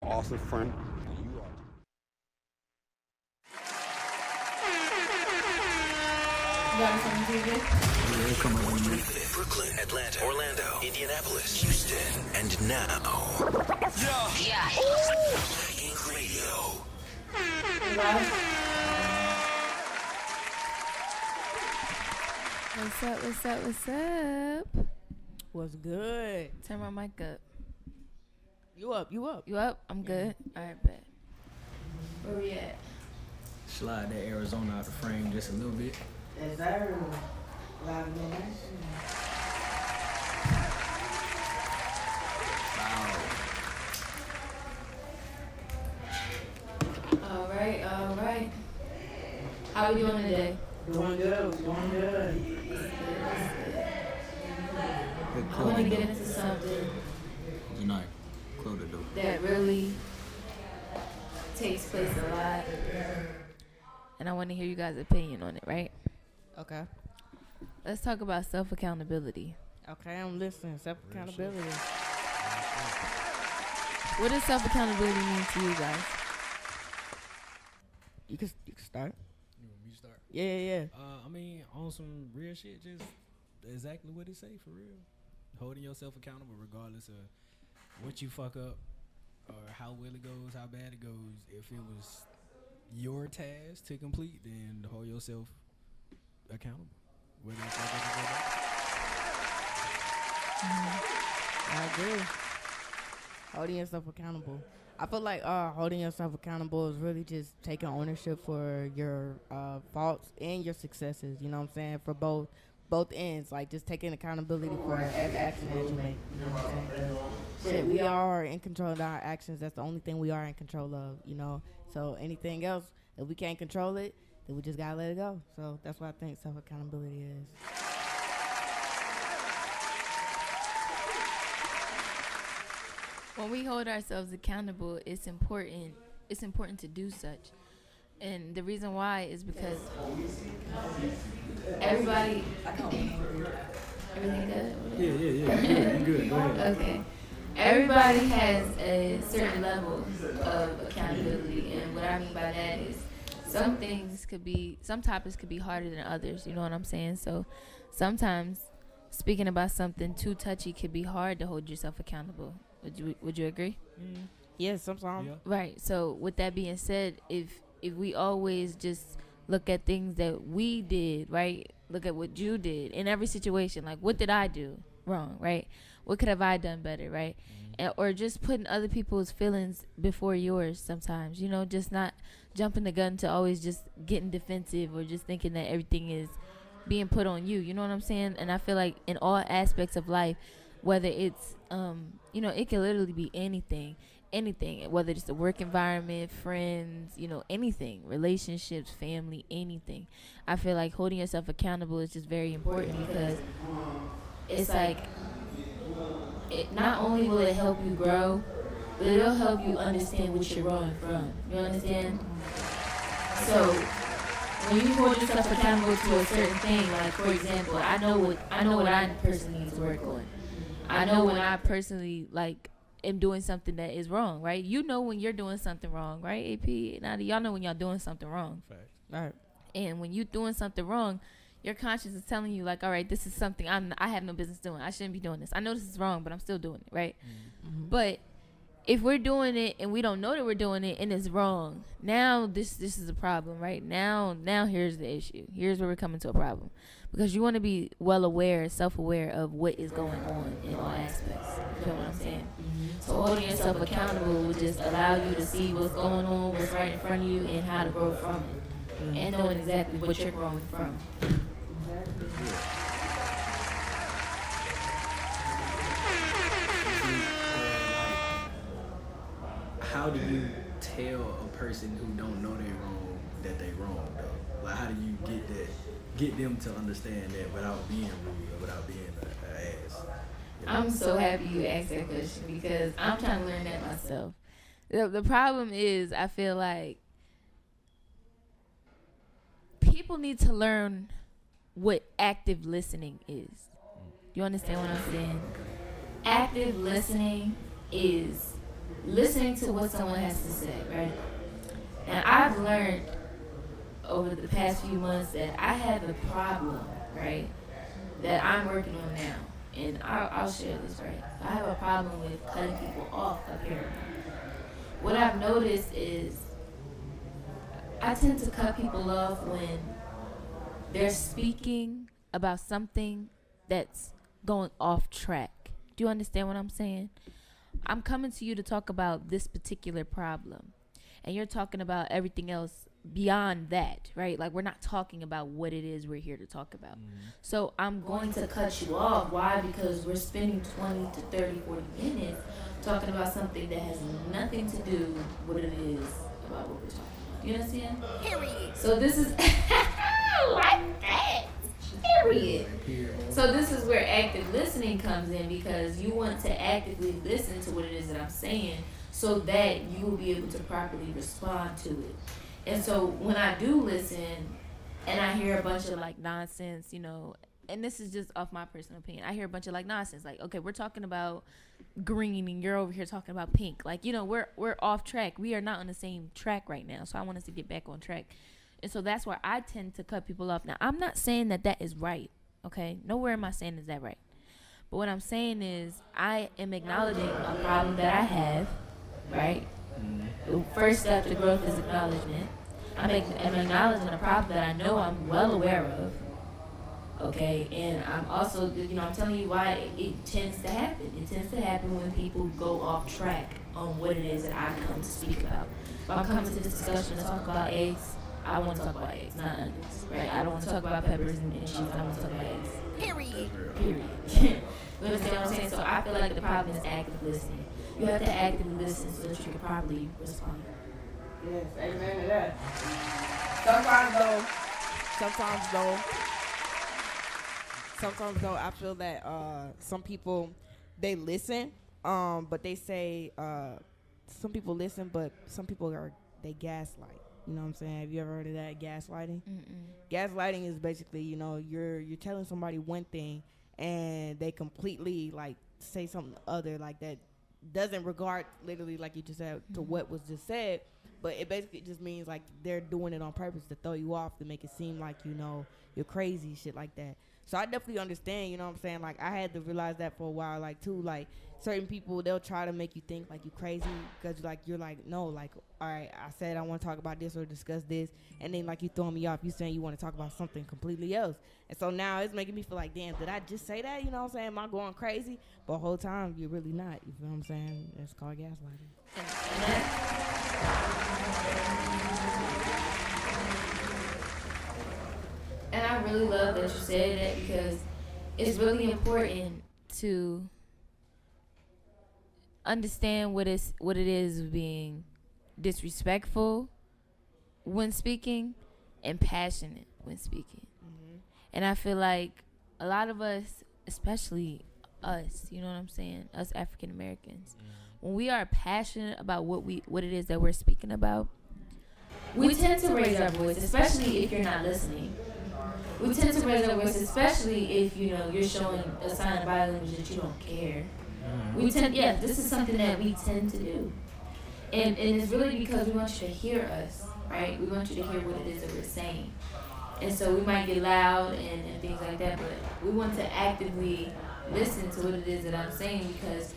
awesome friend. You are. You got something to do? Yeah, come on, man. Brooklyn, Atlanta, Orlando, Indianapolis, Houston, and now. Yeah. Ink Radio. What's up, what's up, what's up? What's good? Turn my mic up. You up, you up. You up? I'm good. All right, bet. Where we at? Slide that Arizona out the frame just a little bit. Yes, sir. Live in action. All right, all right. How we doing today? Doing good, doing good. I want to get into something Unite. Close the door. that really takes place a lot. And I want to hear you guys' opinion on it, right? Okay. Let's talk about self-accountability. Okay, I'm listening. Self-accountability. What does self-accountability mean to you guys? You can start. You want me to start? Yeah. I mean, on some real shit, just exactly what it say for real. Holding yourself accountable regardless of what you fuck up or how well it goes, how bad it goes. If it was your task to complete, then hold yourself accountable. Whether it's like I agree. Holding yourself accountable. I feel like holding yourself accountable is really just taking ownership for your faults and your successes. You know what I'm saying? For both ends, like just taking accountability for every action that you make. You know what I'm saying? Shit, we are in control of our actions. That's the only thing we are in control of. You know. So anything else, if we can't control it, then we just gotta let it go. So that's what I think self accountability is. When we hold ourselves accountable, it's important to do such. And the reason why is because everybody everything good? Yeah. You good. Go ahead. Okay. Everybody has a certain level of accountability, and what I mean by that is some topics could be harder than others, you know what I'm saying? So sometimes speaking about something too touchy could be hard to hold yourself accountable. Would you agree? Yes, sometimes. Yeah. Right. So with that being said, if we always just look at things that we did, right? Look at what you did in every situation. Like, what did I do wrong, right? What could have I done better, right? Or just putting other people's feelings before yours sometimes, you know, just not jumping the gun to always just getting defensive or just thinking that everything is being put on you. You know what I'm saying? And I feel like in all aspects of life, whether it's, you know, it can literally be anything, whether it's the work environment, friends, you know, anything, relationships, family, anything. I feel like holding yourself accountable is just very important because it's like, it not only will it help you grow, but it'll help you understand what you're growing from. You understand? So when you hold yourself accountable to a certain thing, like for example, I know what I personally need to work on. I know when I personally am doing something that is wrong, right? You know when you're doing something wrong, right, AP? Now y'all know when y'all doing something wrong. Facts. All right. And when you're doing something wrong, your conscience is telling you like, all right, this is something I have no business doing. I shouldn't be doing this. I know this is wrong, but I'm still doing it, right? Mm-hmm. But if we're doing it and we don't know that we're doing it and it's wrong, now this is a problem, right? Now here's the issue. Here's where we're coming to a problem. Because you want to be well aware, self-aware of what is going on in all aspects. You know what I'm saying? So holding yourself accountable will just allow you to see what's going on, what's right in front of you, and how to grow from it. And knowing exactly what you're growing from. How do you tell a person who don't know they're wrong that they wrong though? Like how do you get them to understand that without being rude or without being an ass? You know? I'm so happy you asked that question because I'm trying to learn that myself. The problem is I feel like people need to learn what active listening is. You understand what I'm saying? Active listening is listening to what someone has to say, right? And I've learned over the past few months that I have a problem, right, that I'm working on now. And I'll share this, right? I have a problem with cutting people off, apparently. What I've noticed is I tend to cut people off when they're speaking about something that's going off track. Do you understand what I'm saying? I'm coming to you to talk about this particular problem, and you're talking about everything else beyond that, right? Like, we're not talking about what it is we're here to talk about. So I'm going to cut you off. Why? Because we're spending 20 to 30, 40 minutes talking about something that has nothing to do with what it is about what we're talking about. You understand? Period. So this is like that. Period. So this is where active listening comes in, because you want to actively listen to what it is that I'm saying so that you will be able to properly respond to it. And so when I do listen and I hear a bunch of like nonsense, you know, and this is just off my personal opinion, I hear a bunch of like nonsense, like, okay, we're talking about green and you're over here talking about pink. Like, you know, we're off track. We are not on the same track right now. So I want us to get back on track. And so that's where I tend to cut people off. Now, I'm not saying that that is right, okay? Nowhere am I saying is that right. But what I'm saying is I am acknowledging a problem that I have, right? The first step to growth is acknowledgement. I'm acknowledging a problem that I know I'm well aware of, okay? And I'm also, you know, I'm telling you why it tends to happen. It tends to happen when people go off track on what it is that I come to speak about. If I'm coming to this discussion to talk about eggs, I want to talk about eggs, not onions, right? I don't want to talk about peppers and cheese. I want to talk about eggs. Period. You understand what I'm saying? So I feel like the problem is active listening. You have to actively listen so that you can properly respond. Yes, amen to that. Sometimes though, I feel that some people, they listen, but they say some people listen, but some people they gaslight. You know what I'm saying? Have you ever heard of that, gaslighting? Gaslighting is basically, you know, you're telling somebody one thing and they completely like say something other, like that doesn't regard, literally like you just said, to what was just said, but it basically just means like they're doing it on purpose to throw you off, to make it seem like, you know, you're crazy, shit like that. So I definitely understand, you know what I'm saying? Like, I had to realize that for a while, like, too, like, certain people, they'll try to make you think like you crazy, because like you're like, no, like, all right, I said I want to talk about this or discuss this, and then like you throwing me off, you saying you want to talk about something completely else. And so now it's making me feel like, damn, did I just say that? You know what I'm saying? Am I going crazy? But the whole time you're really not. You feel what I'm saying? It's called gaslighting. And I really love that you said that, because it's really important to understand what it is being disrespectful when speaking and passionate when speaking. And I feel like a lot of us, especially us, you know what I'm saying, us African Americans, when we are passionate about what it is that we're speaking about, we tend to raise our voice, especially if you're not listening. We tend to raise our voice, especially if, you know, you're showing a sign of body language that you don't care. This is something that we tend to do. And it's really because we want you to hear us, right? We want you to hear what it is that we're saying. And so we might get loud and things like that, but we want to actively listen to what it is that I'm saying, because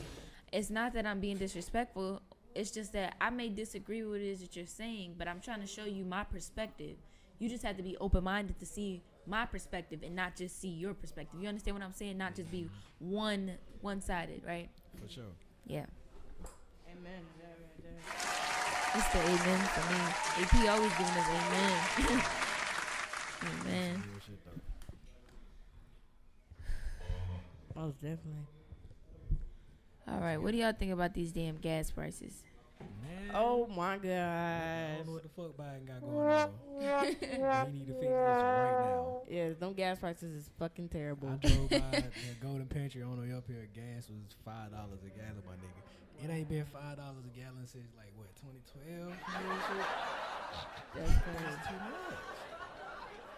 it's not that I'm being disrespectful. It's just that I may disagree with what it is that you're saying, but I'm trying to show you my perspective. You just have to be open-minded to see my perspective and not just see your perspective. You understand what I'm saying? Not just be one-sided, right? For sure. Yeah. Amen. It's the amen for me. AP always giving us amen. Amen. Real shit, though. Most definitely. All right, what do y'all think about these damn gas prices? Man, Oh my I gosh. don't know what the fuck Biden got going on. We need to fix this right now. Yeah, them gas prices is fucking terrible. I drove by the Golden Pantry on the way up here. Gas was $5 a gallon, my nigga. It ain't been $5 a gallon since like what, 2012? That's crazy. That's too much.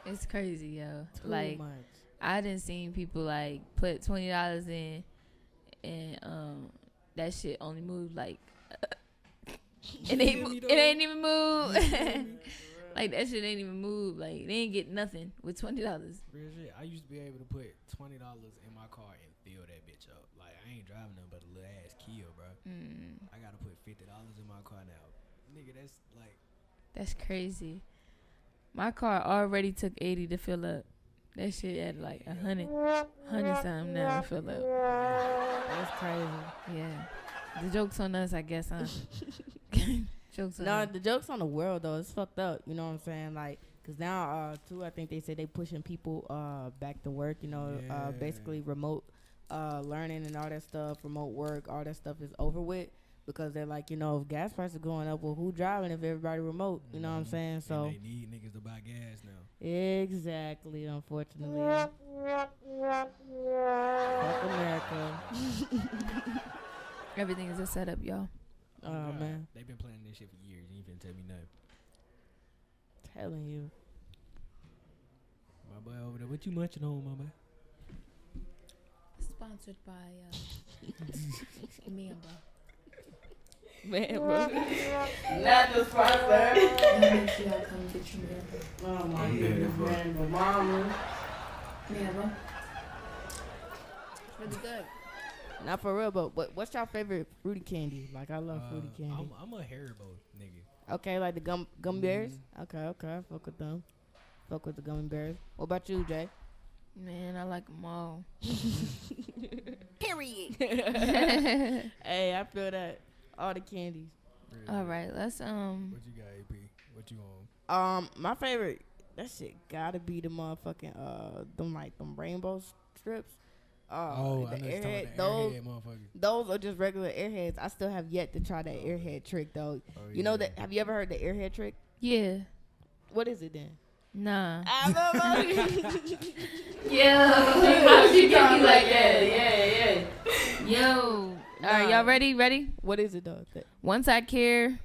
It's crazy, yo. Too Like, much. I done seen people like put $20 in, and that shit only moved like It ain't even move. Like that shit ain't even move. Like they ain't get nothing with $20. Real shit. I used to be able to put $20 in my car and fill that bitch up. Like I ain't driving nothing but a little ass Kia, bro. I gotta put $50 in my car now, nigga. That's like That's crazy. My car already took 80 to fill up. That shit at like 100 something now to fill up. That's crazy. Yeah, the joke's on us, I guess, huh? Jokes on No, us. the joke's on the world though. It's fucked up. You know what I'm saying? Like, cause now too, I think they say they pushing people back to work. You know, basically remote learning and all that stuff, remote work, all that stuff is over with. Because they're like, you know, if gas prices going up, well, who driving if everybody remote? You know what I'm saying? So and they need niggas to buy gas now. exactly, unfortunately. Fuck America. Everything is a setup, y'all. Oh man, They've been planning this shit for years. You ain't finna tell me nothing. telling you. My boy over there, what you munching on, my boy? Sponsored by Mamba. Man, bro. Not the sponsor. Make sure y'all come get your Mamba. Oh my goodness, man. But mama. Mamba. Really good. Not for real, but what's your favorite fruity candy? Like, I love fruity candy. I'm a Haribo nigga. Okay, like the gum bears? Okay, I fuck with them. Fuck with the gummy bears. What about you, Jay? Man, I like them all. Period. Hey, I feel that. All the candies. Really. All right, let's What you got, AP? What you on? My favorite, that shit gotta be the motherfucking them rainbow strips. I know the you're talking airhead. about the airhead motherfuckers. Those are just regular airheads. I still have yet to try that airhead trick though. Oh, You know that? Have you ever heard the airhead trick? Yeah. What is it then? Nah. I don't know. Yo. How'd you get me like that? Yeah. Yo. All right, y'all ready? Ready? What is it though? Once I care,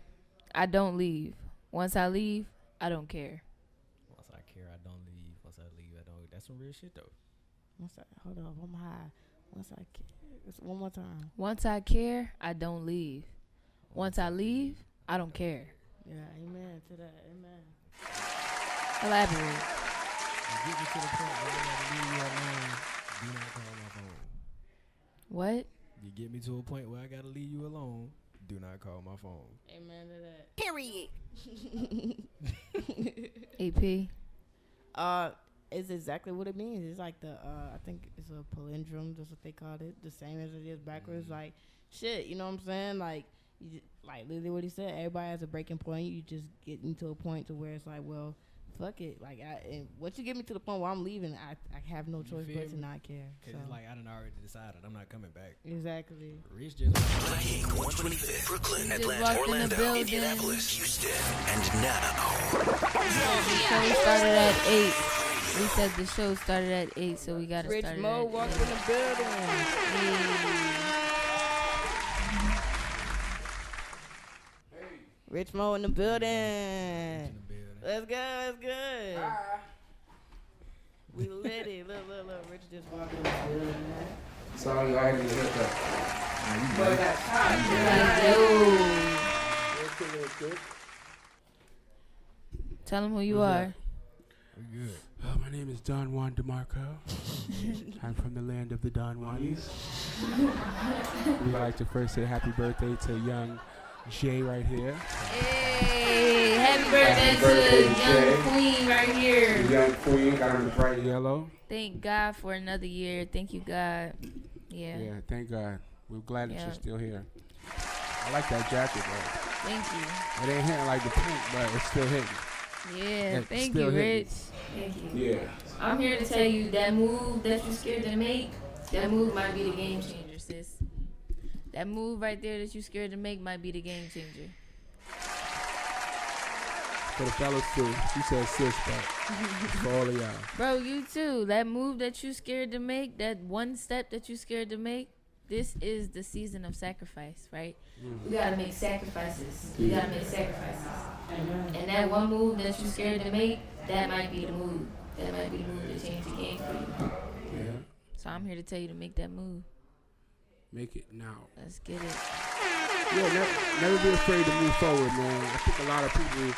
I don't leave. Once I leave, I don't care. Once I care, I don't leave. Once I leave, I don't. That's some real shit though. Hold on, I'm high. Once I care. One more time. Once I care, I don't leave. Once I leave, I don't care. Yeah, amen to that. Amen. Elaborate. You get me to the point where I gotta leave you alone. Do not call my phone. What? You get me to a point where I gotta leave you alone. Do not call my phone. Amen to that. AP. It's exactly what it means. It's like I think it's a palindrome. That's what they call it. The same as it is backwards. Like, shit, you know what I'm saying? Like, like literally what he said. Everybody has a breaking point. You just get into a point to where it's like, well, fuck it. Like, and once you get me to the point where I'm leaving, I have no choice but to not care. Cause So. it's like I done already decided I'm not coming back. Exactly. Rich just King 125th, Brooklyn, just Atlanta, walked in the Orlando, building. Indianapolis, Houston, and now. The show started at 8. We said the show started at 8, so we gotta Rich start Mo it at walked 8. in the building. Rich Mo in the building. in the building. Let's go. Let's go. We lit it. Look. Rich just walked in the building. Sorry, I had to hit that. Boy got shot. Tell them who you are. We good. My name is Don Juan DeMarco. I'm from the land of the Don Juanis. We'd like to first say happy birthday to young Jay right here. Hey, happy birthday to the young queen right The here. young queen got on the bright yellow. Thank God for another year. Thank you, God. Yeah. Yeah, thank God. We're glad that Yeah. you're still here. I like that jacket, though. Thank you. It ain't hitting like the pink, but it's still hitting. Yeah, It's thank still you, hitting. Rich. Thank you. Yeah. I'm here to tell you that move that you're scared to make, that move might be the game changer, sis. That move right there that you're scared to make might be the game changer. For the fellas, too. She said sis, but for all of y'all. Bro, you too. That move that you're scared to make, that one step that you're scared to make, this is the season of sacrifice, right? We gotta make sacrifices. We gotta make sacrifices. And that one move that you're scared to make, that might be the move. That might be the move that change the game for you. Yeah. So I'm here to tell you to make that move. Make it now. Let's get it. Yeah, never be afraid to move forward, man. I think a lot of people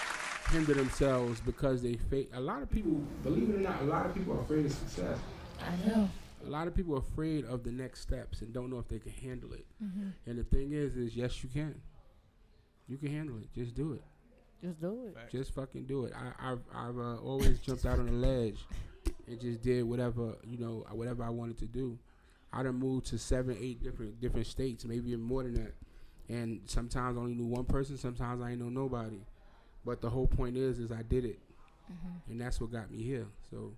hinder themselves because they fake. A lot of people, believe it or not, a lot of people are afraid of success. I know. A lot of people are afraid of the next steps and don't know if they can handle it. Mm-hmm. And the thing is yes, you can. You can handle it. Just do it. Just do it. Just fucking do it. I've always jumped out on a ledge and just did whatever I wanted to do. I done moved to 7, 8 different states, maybe even more than that. And sometimes I only knew one person. Sometimes I ain't know nobody. But the whole point is I did it, and that's what got me here. So,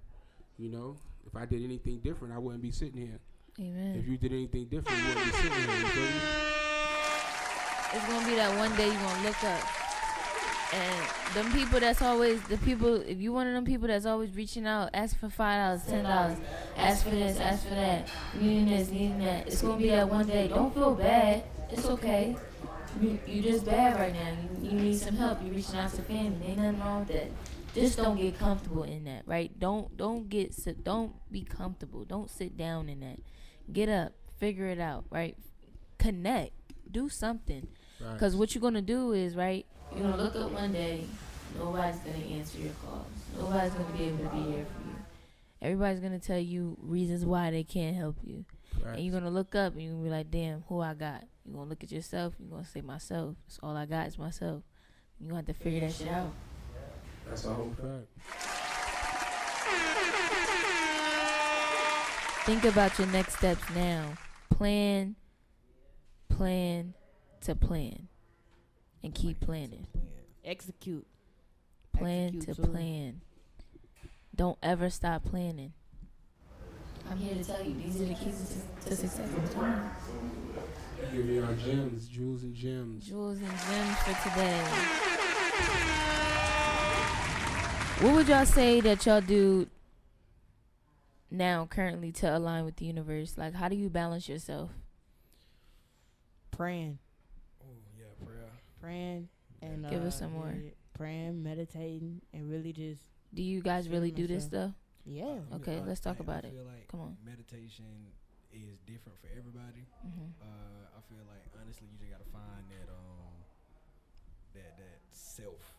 if I did anything different, I wouldn't be sitting here. Amen. If you did anything different, you wouldn't be sitting here. You feel me? It's gonna be that one day you're gonna look up, and them people that's always the people. If you one of them people that's always reaching out, asking for $5, $10, ask for this, ask for that, needing this, needing that. It's gonna be that one day. Don't feel bad. It's okay. You just bad right now. You need some help. You reaching out to family. Ain't nothing wrong with that. Just don't get comfortable in that, right? Don't be comfortable. Don't sit down in that. Get up. Figure it out, right? Connect. Do something. Because what you're gonna do is, right? You're gonna look up one day. Nobody's gonna answer your calls. Nobody's gonna be able to be here for you. Everybody's gonna tell you reasons why they can't help you. Right. And you're gonna look up and you're gonna be like, damn, who I got? You're gonna look at yourself, you're gonna say myself. That's all I got is myself. You're gonna have to figure that shit out. That's a whole fact. Think about your next steps now. Plan to plan. And keep planning. Execute. Plan to plan. Don't ever stop planning. I'm here to tell you, these are the keys to success. Give me our gems, jewels and gems. Jewels and gems for today. What would y'all say that y'all do now, currently, to align with the universe? Like, how do you balance yourself? Praying. Oh, yeah, prayer. Praying. And give us some more. Praying, meditating, and really just. Do you guys really do this stuff? Yeah. Okay, let's talk about it. Like come on. Meditation is different for everybody. I feel like honestly, you just gotta find that self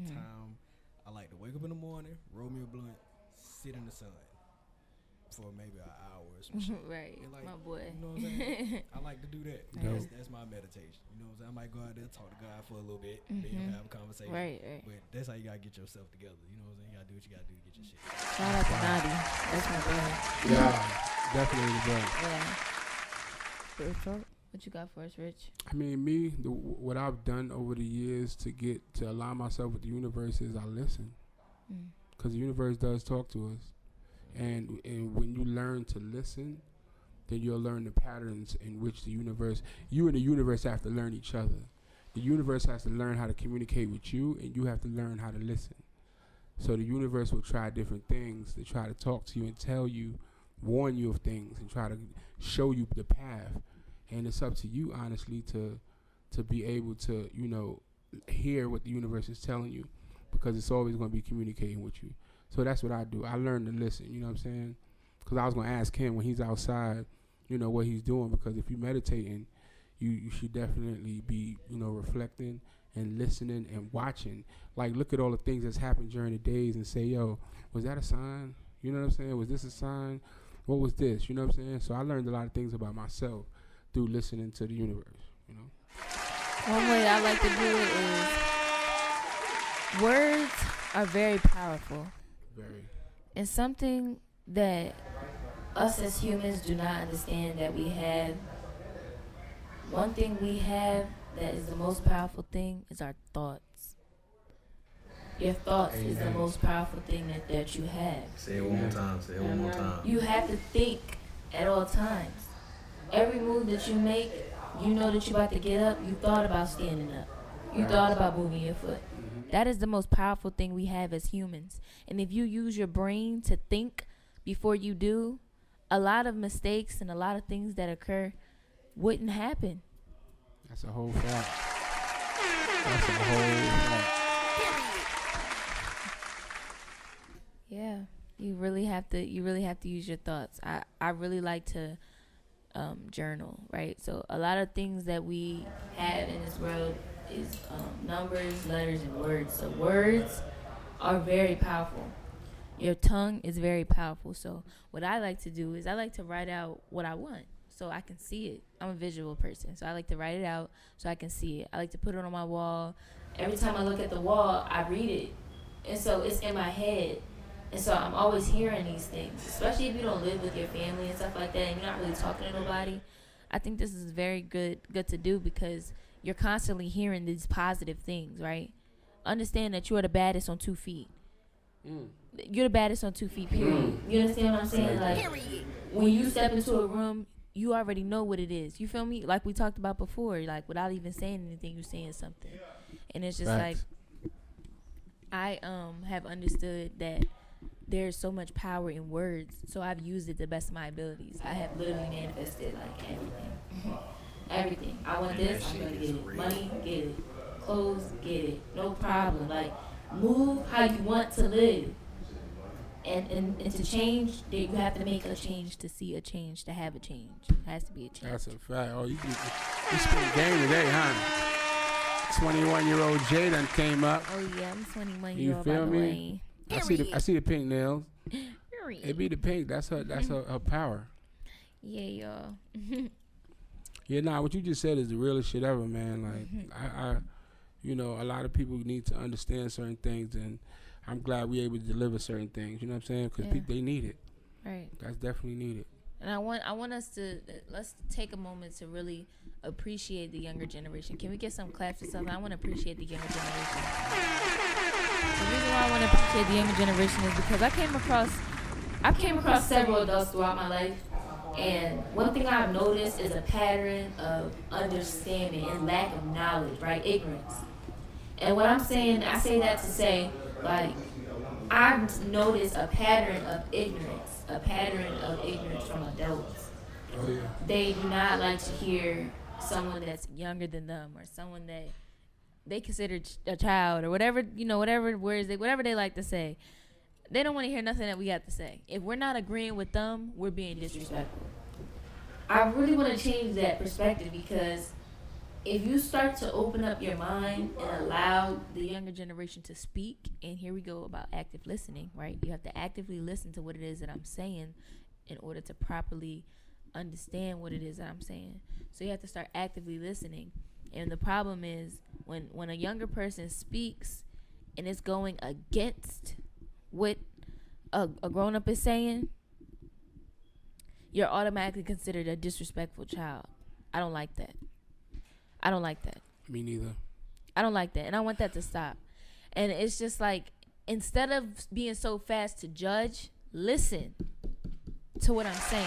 time. I like to wake up in the morning, roll me a blunt, sit in the sun for maybe an hour or some shit. Right, like, my boy. You know what I'm saying? I like to do that. That's my meditation. You know what I'm saying? I might go out there, talk to God for a little bit, then have a conversation. Right. But that's how you gotta get yourself together. You know what I'm saying? You gotta do what you gotta do to get your shit. Shout out to Nadi. That's my boy. Yeah, definitely the boy. Yeah. What you got for us, Rich? I mean, what I've done over the years to align myself with the universe is I listen. Because the universe does talk to us. And when you learn to listen, then you'll learn the patterns in which you and the universe have to learn each other. The universe has to learn how to communicate with you, and you have to learn how to listen. So the universe will try different things to try to talk to you and tell you, warn you of things, and try to show you the path. And it's up to you, honestly, to be able to, hear what the universe is telling you, because it's always going to be communicating with you. So that's what I do. I learn to listen, you know what I'm saying? Because I was going to ask him when he's outside, what he's doing, because if you're meditating, you should definitely be, reflecting and listening and watching. Like, look at all the things that's happened during the days and say, yo, was that a sign? You know what I'm saying? Was this a sign? What was this? You know what I'm saying? So I learned a lot of things about myself through listening to the universe, One way I like to do it is words are very powerful. Very. And something that us as humans do not understand that we have. One thing we have that is the most powerful thing is our thoughts. Your thoughts is the most powerful thing that you have. Say it one more time. Say it one more time. You have to think at all times. Every move that you make, you know that you're about to get up, you thought about standing up. You thought about moving your foot. That is the most powerful thing we have as humans. And if you use your brain to think before you do, a lot of mistakes and a lot of things that occur wouldn't happen. That's a whole fact. That's a whole fact. Yeah. You really have to use your thoughts. I really like to journal, right? So a lot of things that we have in this world is numbers, letters, and words. So words are very powerful. Your tongue is very powerful. So what I like to do is I like to write out what I want so I can see it. I'm a visual person, so I like to write it out so I can see it. I like to put it on my wall. Every time I look at the wall, I read it. And so it's in my head. And so I'm always hearing these things, especially if you don't live with your family and stuff like that and you're not really talking to nobody. I think this is very good to do because you're constantly hearing these positive things, right? Understand that you are the baddest on 2 feet. You're the baddest on 2 feet, period. You understand what I'm saying? Like, when you step into a room, you already know what it is. You feel me? Like we talked about before, like without even saying anything, you're saying something. And it's just like, I have understood that there's so much power in words, so I've used it to the best of my abilities. I have literally manifested like everything. Everything. I want this, I'm gonna get it. Money, get it. Clothes, get it. No problem. Like, move how you want to live. And to change, you have to make a change to see a change, to have a change. It has to be a change. That's a fact. Oh, you spent game today, huh? 21-year-old Jay done came up. Oh yeah, I'm 21 You year old. feel by the me? way. I see the pink nails. Period. It be the pink. That's her power. Yeah, y'all. Yeah, nah, what you just said is the realest shit ever, man. Like, I you know, a lot of people need to understand certain things, and I'm glad we able to deliver certain things. You know what I'm saying? Because they need it. Right. That's definitely needed. And I want us to let's take a moment to really appreciate the younger generation. Can we get some claps or something? I want to appreciate the younger generation. The reason why I want to appreciate the younger generation is because I came across several adults throughout my life, and one thing I've noticed is a pattern of understanding and lack of knowledge, right? Ignorance. And what I'm saying, I say that to say, like, I've noticed a pattern of ignorance from adults. Oh yeah. They do not like to hear someone that's younger than them or someone that they consider a child or whatever, you know, whatever they like to say. They don't want to hear nothing that we got to say. If we're not agreeing with them, we're being disrespectful. I really want to change that perspective because if you start to open up your mind and allow the younger generation to speak, and here we go about active listening, right? You have to actively listen to what it is that I'm saying in order to properly understand what it is that I'm saying. So you have to start actively listening. And the problem is when a younger person speaks and it's going against what a grown-up is saying, you're automatically considered a disrespectful child. I don't like that. Me neither. I don't like that. And I want that to stop. And it's just like, instead of being so fast to judge, listen to what I'm saying.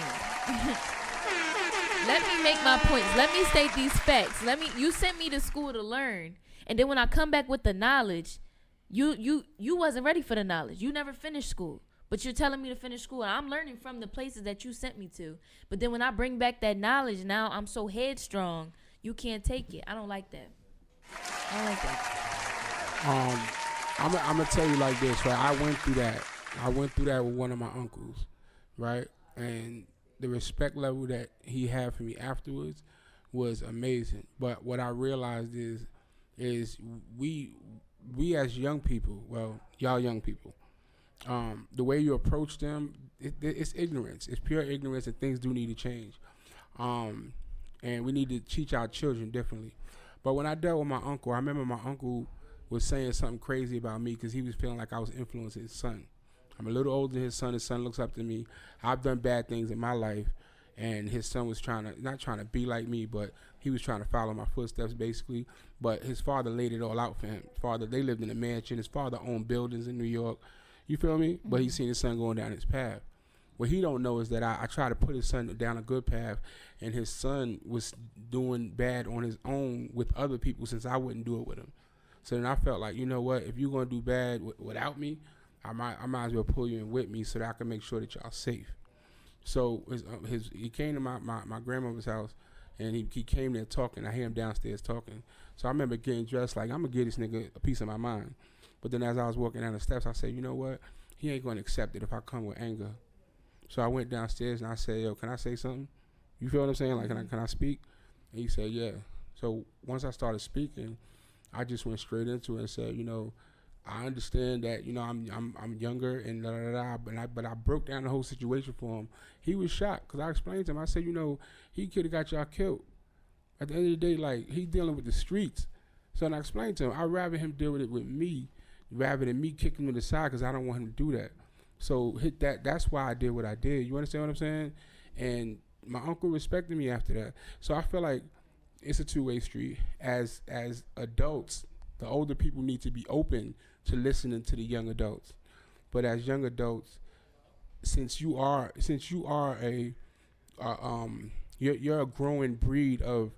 Let me make my points. Let me state these facts. You sent me to school to learn. And then when I come back with the knowledge, you wasn't ready for the knowledge. You never finished school. But you're telling me to finish school. And I'm learning from the places that you sent me to. But then when I bring back that knowledge, now I'm so headstrong, you can't take it. I don't like that. I'm gonna tell you like this, right? I went through that with one of my uncles, right? And the respect level that he had for me afterwards was amazing. But what I realized is we as young people, well, y'all young people, the way you approach them, it's ignorance. It's pure ignorance, and things do need to change. And we need to teach our children differently. But when I dealt with my uncle, I remember my uncle was saying something crazy about me because he was feeling like I was influencing his son. I'm a little older than his son. His son looks up to me. I've done bad things in my life, and his son was not trying to be like me, but he was trying to follow my footsteps, basically. But his father laid it all out for him. They lived in a mansion. His father owned buildings in New York. You feel me? Mm-hmm. But he seen his son going down his path. What he don't know is that I try to put his son down a good path, and his son was doing bad on his own with other people since I wouldn't do it with him. So then I felt like, you know what, if you're going to do bad without me, I might as well pull you in with me so that I can make sure that y'all safe. So he came to my grandmother's house, and he came there talking. I hear him downstairs talking. So I remember getting dressed like, I'm going to give this nigga a piece of my mind. But then as I was walking down the steps, I said, you know what, he ain't going to accept it if I come with anger. So I went downstairs and I said, yo, can I say something? You feel what I'm saying? Like, can I speak? And he said, yeah. So once I started speaking, I just went straight into it and said, you know, I understand that, you know, I'm younger and da da da, but I broke down the whole situation for him. He was shocked because I explained to him. I said, you know, he could have got y'all killed. At the end of the day, like, he's dealing with the streets. So I explained to him, I'd rather him deal with it with me rather than me kicking him to the side because I don't want him to do that. So that's why I did what I did. You understand what I'm saying? And my uncle respected me after that. So I feel like it's a two-way street. As adults, the older people need to be open to listening to the young adults. But as young adults, since you are you're a growing breed of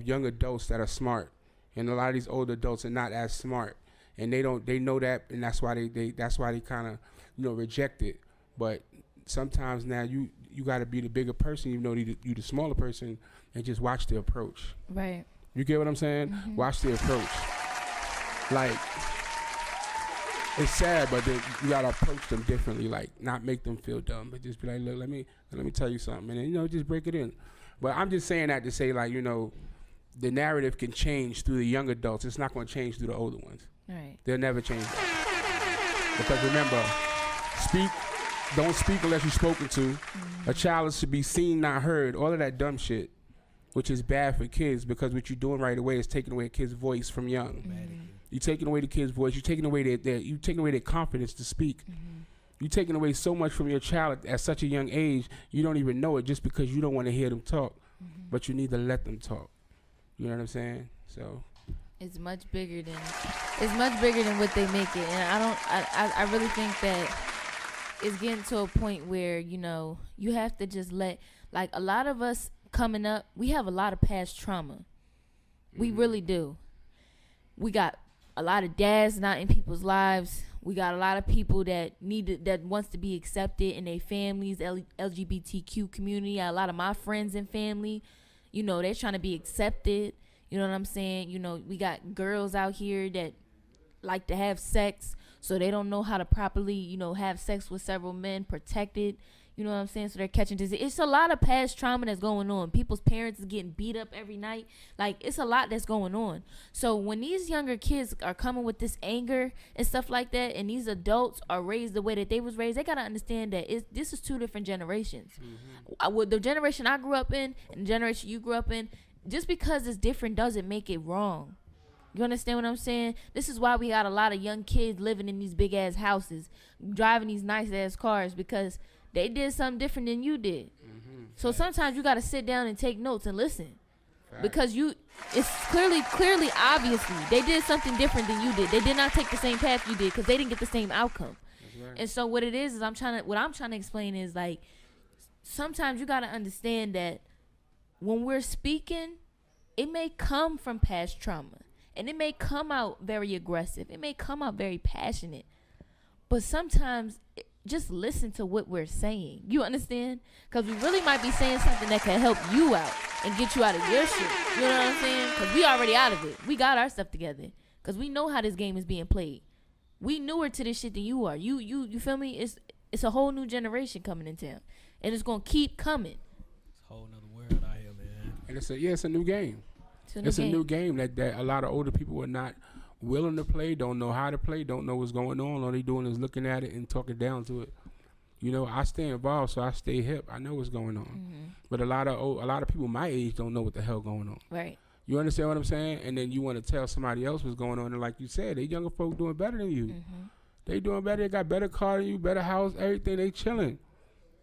young adults that are smart, and a lot of these older adults are not as smart, and they know that, and that's why they kind of, you know, reject it. But sometimes now you got to be the bigger person, even though you the smaller person, and just watch the approach. Right. You get what I'm saying? Mm-hmm. Watch the approach. Like, it's sad, but then you gotta approach them differently. Like, not make them feel dumb, but just be like, look, let me tell you something, and then, you know, just break it in. But I'm just saying that to say, like, you know, the narrative can change through the young adults. It's not going to change through the older ones. Right. They'll never change that. Because remember, don't speak unless you're spoken to. Mm-hmm. A child is to be seen, not heard. All of that dumb shit, which is bad for kids, because what you're doing right away is taking away a kid's voice from young. Mm-hmm. You're taking away the kid's voice. You're taking away their confidence to speak. Mm-hmm. You're taking away so much from your child at such a young age. You don't even know it just because you don't want to hear them talk. Mm-hmm. But you need to let them talk. You know what I'm saying? So it's much bigger than what they make it, and I really think that it's getting to a point where, you know, you have to just let, like, a lot of us coming up, we have a lot of past trauma. We really do. We got a lot of dads not in people's lives. We got a lot of people that wants to be accepted in their families, LGBTQ community. A lot of my friends and family, you know, they're trying to be accepted. You know what I'm saying? You know, we got girls out here that like to have sex, so they don't know how to properly, you know, have sex with several men protected. You know what I'm saying? So they're catching disease. It's a lot of past trauma that's going on. People's parents is getting beat up every night. Like, it's a lot that's going on. So when these younger kids are coming with this anger and stuff like that, and these adults are raised the way that they was raised, they got to understand that this is two different generations. Mm-hmm. With the generation I grew up in and the generation you grew up in, just because it's different doesn't make it wrong. You understand what I'm saying? This is why we got a lot of young kids living in these big-ass houses, driving these nice-ass cars, because they did something different than you did. Mm-hmm. So sometimes you got to sit down and take notes and listen. Fact. Because it's clearly, obviously, they did something different than you did. They did not take the same path you did because they didn't get the same outcome. Right. And so what it is what I'm trying to explain is, like, sometimes you got to understand that when we're speaking, it may come from past trauma. And it may come out very aggressive. It may come out very passionate. But sometimes just listen to what we're saying. You understand? Because we really might be saying something that can help you out and get you out of your shit. You know what I'm saying? Because we already out of it. We got our stuff together. Because we know how this game is being played. We newer to this shit than you are. You feel me? It's a whole new generation coming in town. And it's going to keep coming. It's a whole nother world out here, man. And it's a new game. It's a new game that a lot of older people are not willing to play, don't know how to play, don't know what's going on. All they doing is looking at it and talking down to it. You know, I stay involved, so I stay hip. I know what's going on. Mm-hmm. But a lot of people my age don't know what the hell going on. Right. You understand what I'm saying? And then you want to tell somebody else what's going on, and like you said, they younger folk doing better than you. Mm-hmm. They doing better. They got better car than you, better house, everything. They chilling,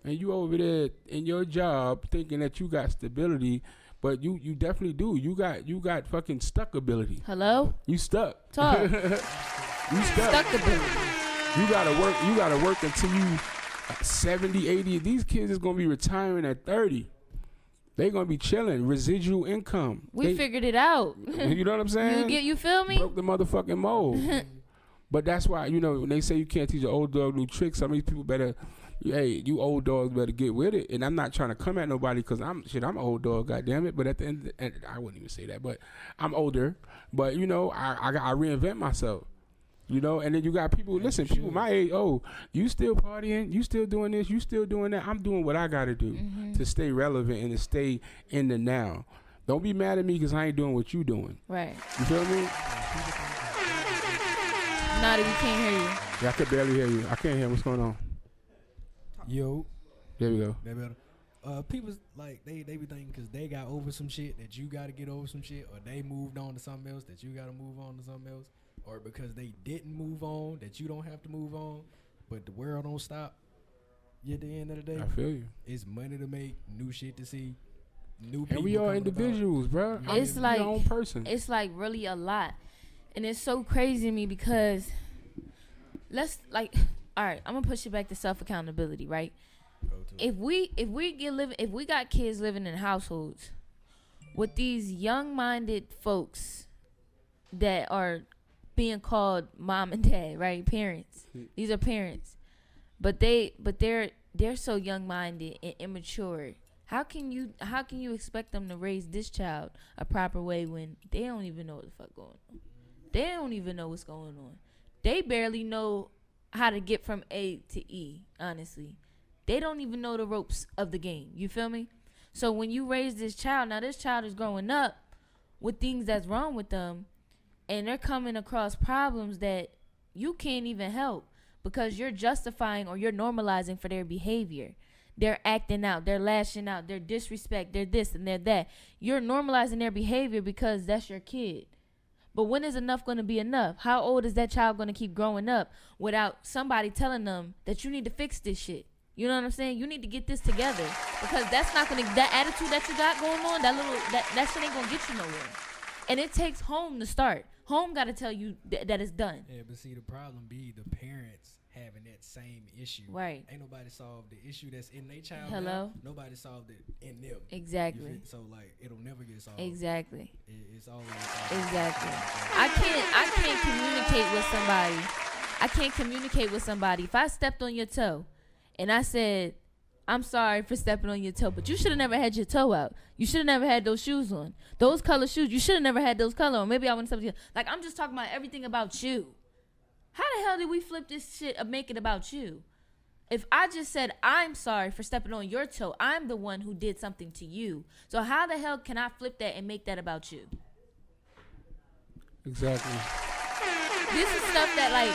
and you over there in your job thinking that you got stability. But you definitely do. You got fucking stuck ability. Hello? You stuck. Talk. You stuck. Stuck ability. You gotta work until you 70, 80. These kids is gonna be retiring at 30. They gonna be chilling. Residual income. We figured it out. You know what I'm saying? You feel me? Broke the motherfucking mold. But that's why, you know, when they say you can't teach an old dog new tricks, some of these people better. Hey, you old dogs better get with it. And I'm not trying to come at nobody because I'm an old dog, goddamn it. But at the end, I wouldn't even say that. But I'm older. But, you know, I reinvent myself. You know, and then you got people, listen, people my age, oh, you still partying, you still doing this, you still doing that. I'm doing what I got to do to stay relevant and to stay in the now. Don't be mad at me because I ain't doing what you doing. Right. You feel me? Naughty, we can't hear you. Yeah, I could barely hear you. I can't hear what's going on. Yo. There we go. That better. People like they be thinking because they got over some shit that you got to get over some shit, or they moved on to something else that you got to move on to something else, or because they didn't move on that you don't have to move on. But the world don't stop. At the end of the day, I feel you. It's money to make, new shit to see, new And people. we are coming individuals, bro. It's like your own person. It's like really a lot, and it's so crazy to me because let's like, all right, I'm gonna push it back to self accountability, right? If we got kids living in households with these young-minded folks that are being called mom and dad, right? Parents. These are parents, but they're so young-minded and immature. How can you expect them to raise this child a proper way when they don't even know what the fuck going on? They don't even know what's going on. They barely know how to get from A to E, honestly. They don't even know the ropes of the game. You feel me? So when you raise this child, now this child is growing up with things that's wrong with them, and they're coming across problems that you can't even help because you're justifying or you're normalizing for their behavior. They're acting out, they're lashing out, they're disrespect, they're this and they're that. You're normalizing their behavior because that's your kid. But when is enough going to be enough? How old is that child going to keep growing up without somebody telling them that you need to fix this shit? You know what I'm saying? You need to get this together because that's not gonna. That attitude that you got going on, that shit ain't gonna get you nowhere. And it takes home to start. Home got to tell you that it's done. Yeah, but see, the problem be the parents having that same issue. Right. Ain't nobody solved the issue that's in their child. Hello. Now. Nobody solved it in them. Exactly. So like, it'll never get solved. Exactly. It's always exactly. I can't communicate with somebody. I can't communicate with somebody if I stepped on your toe. And I said, I'm sorry for stepping on your toe, but you should have never had your toe out. You should have never had those shoes on. Those color shoes, you should have never had those color on. Maybe I want something. Like, I'm just talking about everything about you. How the hell did we flip this shit and make it about you? If I just said, I'm sorry for stepping on your toe, I'm the one who did something to you. So how the hell can I flip that and make that about you? Exactly. This is stuff that, like,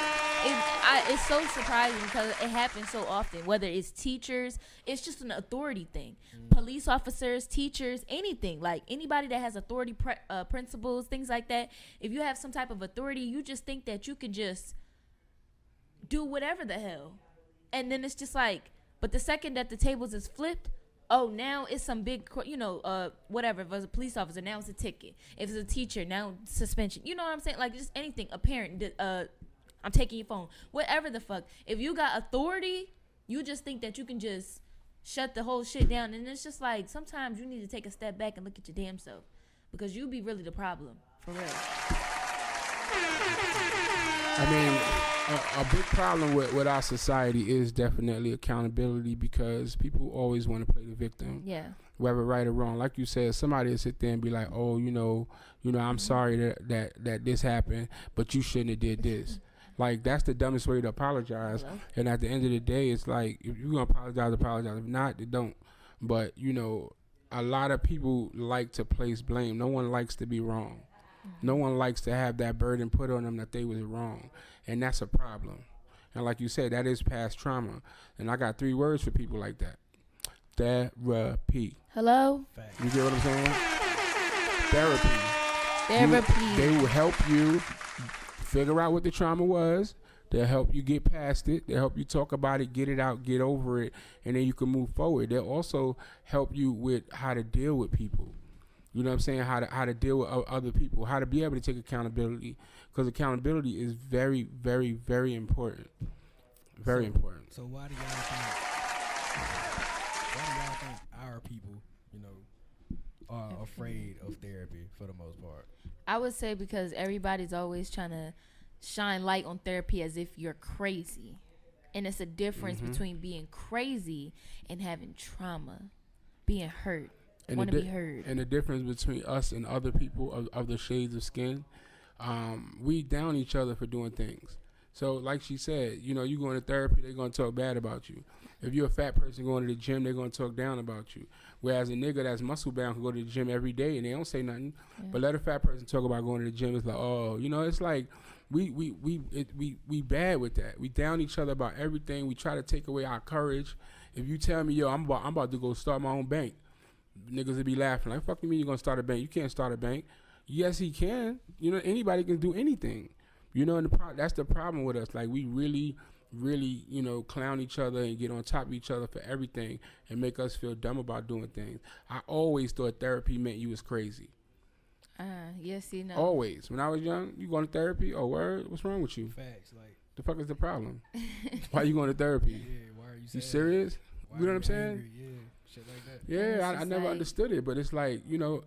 it's so surprising because it happens so often. Whether it's teachers, it's just an authority thing. Police officers, teachers, anything. Like anybody that has authority, principles, things like that. If you have some type of authority, you just think that you can just do whatever the hell. And then it's just like, but the second that the tables is flipped, oh, now it's some big, whatever. If it was a police officer, now it's a ticket. If it's a teacher, now suspension. You know what I'm saying? Like just anything. A parent, I'm taking your phone. Whatever the fuck. If you got authority, you just think that you can just shut the whole shit down. And it's just like, sometimes you need to take a step back and look at your damn self. Because you be really the problem. For real. I mean, a big problem with our society is definitely accountability because people always want to play the victim. Yeah. Whether right or wrong. Like you said, somebody will sit there and be like, oh, you know, I'm sorry that this happened, but you shouldn't have did this. Like, that's the dumbest way to apologize. Hello? And at the end of the day, it's like, if you're going to apologize, apologize. If not, then don't. But, a lot of people like to place blame. No one likes to be wrong. No one likes to have that burden put on them that they was wrong. And that's a problem. And like you said, that is past trauma. And I got 3 words for people like that. Therapy. Hello? You get what I'm saying? Therapy. They will help you figure out what the trauma was. They'll help you get past it. They'll help you talk about it, get it out, get over it, and then you can move forward. They'll also help you with how to deal with people. You know what I'm saying? How to deal with other people, how to be able to take accountability, because accountability is very, very, very important. Very important. So why do y'all think our people, are afraid of therapy for the most part? I would say because everybody's always trying to shine light on therapy as if you're crazy. And it's a difference between being crazy and having trauma, being hurt, want to be heard. And the difference between us and other people of the shades of skin, we down each other for doing things. So like she said, you know, you going to therapy, they're going to talk bad about you. If you're a fat person going to the gym, they're going to talk down about you. Whereas a nigga that's muscle bound can go to the gym every day and they don't say nothing. Yeah. But let a fat person talk about going to the gym. It's like, oh, you know, it's like we bad with that. We down each other about everything. We try to take away our courage. If you tell me, yo, I'm about to go start my own bank, niggas will be laughing. Like, fuck you mean you're going to start a bank? You can't start a bank. Yes, he can. You know, anybody can do anything. You know, and that's the problem with us. Like, we really, you know, clown each other and get on top of each other for everything and make us feel dumb about doing things. I always thought therapy meant you was crazy. Yes, you know. Always. When I was young, you going to therapy? Oh, word? What's wrong with you? Facts. Like, the fuck is the problem? Why you going to therapy? Yeah, why are you You serious? Why you know what I'm saying? Angry? Yeah, shit like that. Yeah, I never understood it, but it's like, you know,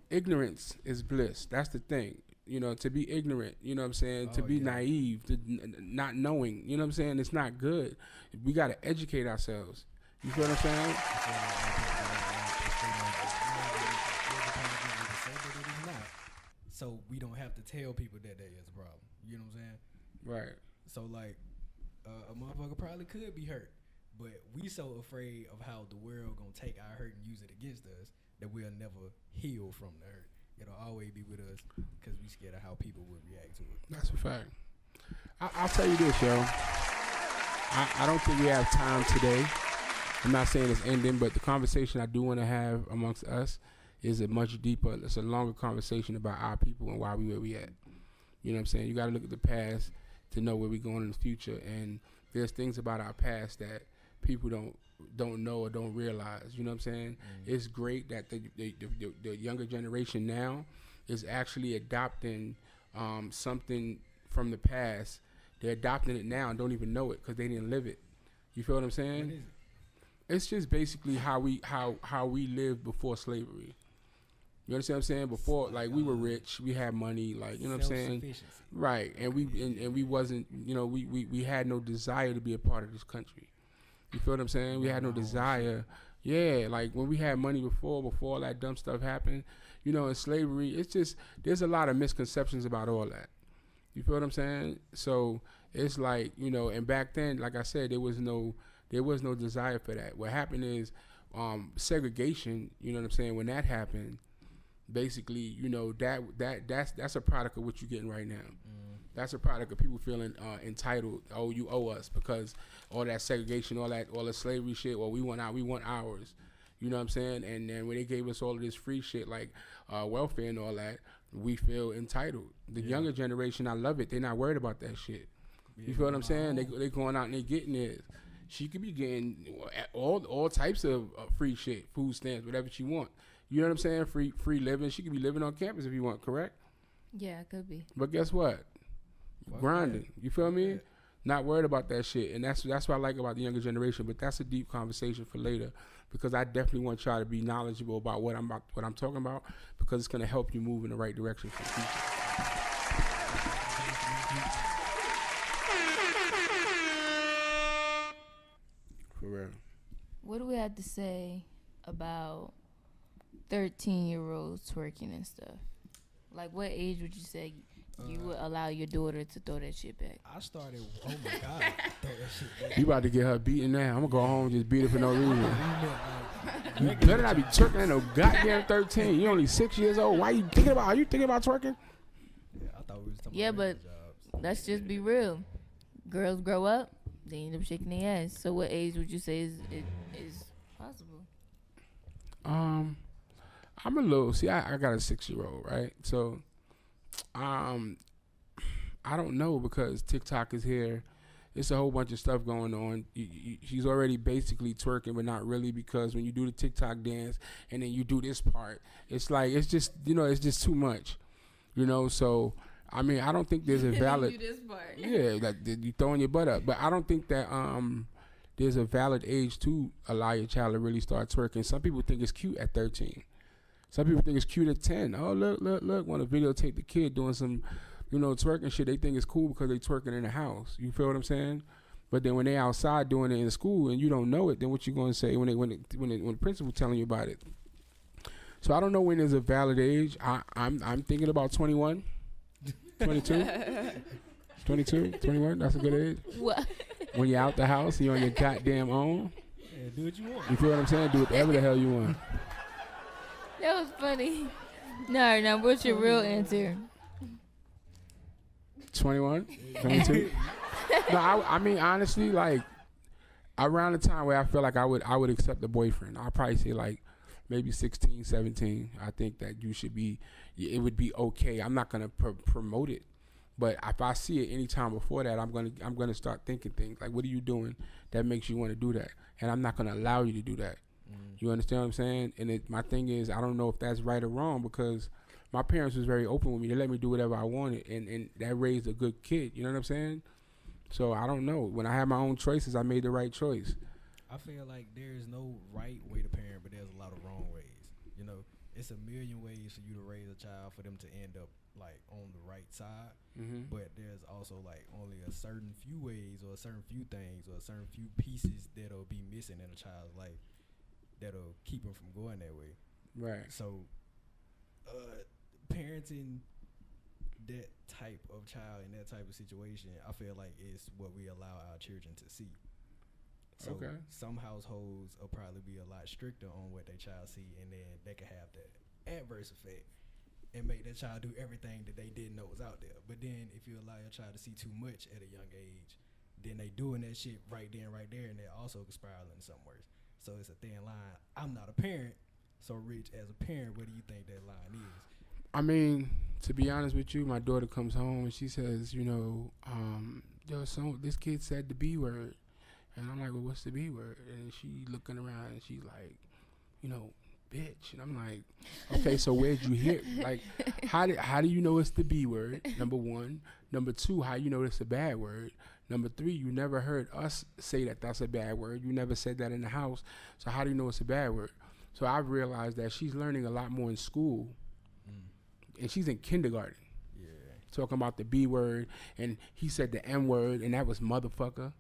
ignorance is bliss. That's the thing. You know, to be ignorant, you know what I'm saying? To be naive, to not knowing, you know what I'm saying? It's not good. We got to educate ourselves. You feel what I'm saying? So we don't have to tell people that there is a problem. You know what I'm saying? Right. So, like, a motherfucker probably could be hurt, but we so afraid of how the world gonna take our hurt and use it against us that we'll never heal from the hurt. It'll always be with us because we scared of how people would react to it. That's a fact. I'll tell you this, yo. I don't think we have time today. I'm not saying it's ending, but the conversation I do want to have amongst us is a much deeper, it's a longer conversation about our people and why we where we at. You know what I'm saying? You got to look at the past to know where we're going in the future. And there's things about our past that people don't know or don't realize. You know what I'm saying? It's great that the younger generation now is actually adopting something from the past. They're adopting it now and don't even know it because they didn't live it. You feel what I'm saying? What is it? It's just basically how we lived before slavery. You understand what I'm saying? Before, like, we were rich, we had money, like, you know what I'm saying? Right. And we wasn't, you know, we had no desire to be a part of this country. You feel what I'm saying? We had no desire. Yeah, like when we had money before all that dumb stuff happened, you know, in slavery, it's just, there's a lot of misconceptions about all that. You feel what I'm saying? So it's like, you know, and back then, like I said, there was no desire for that. What happened is segregation, you know what I'm saying? When that happened, basically, you know, that's a product of what you're getting right now. That's a product of people feeling entitled. Oh, you owe us because all that segregation, all the slavery shit. Well, we want ours. You know what I'm saying? And then when they gave us all of this free shit like welfare and all that, we feel entitled. The younger generation, I love it. They're not worried about that shit. You feel what I'm saying? They going out and they getting it. She could be getting all types of free shit, food stamps, whatever she want. You know what I'm saying? Free living. She could be living on campus if you want, correct? Yeah, it could be. But guess what? Grinding. You feel me? Yeah. Not worried about that shit. And that's what I like about the younger generation. But that's a deep conversation for later because I definitely want y'all to be knowledgeable about what I'm talking about because it's gonna help you move in the right direction for the future. For real. What do we have to say about 13-year-olds twerking and stuff? Like, what age would you say you would allow your daughter to throw that shit back? I started, oh my God, throw that shit back. You about to get her beaten now. I'm going to go home and just beat her for no reason. You better not be twerking at no goddamn 13. You only 6 years old. Are you thinking about twerking? Yeah, I thought we was talking about but jobs. Let's just be real. Girls grow up, they end up shaking their ass. So what age would you say is possible? I'm a little, see, I got a 6-year-old, right? So, I don't know because TikTok is here. It's a whole bunch of stuff going on. She's already basically twerking, but not really because when you do the TikTok dance and then you do this part, it's like, it's just, you know, it's just too much, you know? So, I mean, I don't think there's a valid, you do this part. Yeah, like you throwing your butt up, but I don't think that, there's a valid age to allow your child to really start twerking. Some people think it's cute at 13. Some people think it's cute at 10. Oh, look, want to videotape the kid doing some, you know, twerking shit. They think it's cool because they twerking in the house. You feel what I'm saying? But then when they outside doing it in school and you don't know it, then what you going to say when the principal telling you about it? So I don't know when there's a valid age. I'm thinking about 21, 22. 22, 21. That's a good age. What? When you're out the house, you're on your goddamn own. Yeah, do what you want. You feel what I'm saying? Do whatever the hell you want. That was funny. No, now what's your real answer? 21, 22. No, I mean honestly, like around the time where I feel like I would accept a boyfriend, I'll probably say like maybe 16, 17. I think that you should be. It would be okay. I'm not gonna promote it, but if I see it any time before that, I'm gonna start thinking things like, what are you doing that makes you want to do that? And I'm not gonna allow you to do that. You understand what I'm saying? And my thing is, I don't know if that's right or wrong because my parents was very open with me. They let me do whatever I wanted, and that raised a good kid. You know what I'm saying? So I don't know. When I had my own choices, I made the right choice. I feel like there's no right way to parent, but there's a lot of wrong ways. You know, it's a million ways for you to raise a child for them to end up like on the right side. But there's also like only a certain few ways or a certain few things or a certain few pieces that'll be missing in a child's life that'll keep them from going that way. Right. So, parenting that type of child in that type of situation, I feel like is what we allow our children to see. So some households will probably be a lot stricter on what their child see, and then they can have that adverse effect and make their child do everything that they didn't know was out there. But then if you allow your child to see too much at a young age, then they doing that shit right then, right there, and they also can spiral into something worse. So it's a thin line. I'm not a parent, so Rich, as a parent, what do you think that line is? I mean, to be honest with you, my daughter comes home and she says, this kid said the B word. And I'm like, well, what's the B word? And she looking around and she's like, bitch. And I'm like, okay, so where'd you hear it? Like, how do you know it's the B word, number one? Number two, how you know it's a bad word? Number three, you never heard us say that that's a bad word. You never said that in the house. So how do you know it's a bad word? So I've realized that she's learning a lot more in school. And she's in kindergarten. Yeah. Talking about the B word. And he said the M word, and that was motherfucker.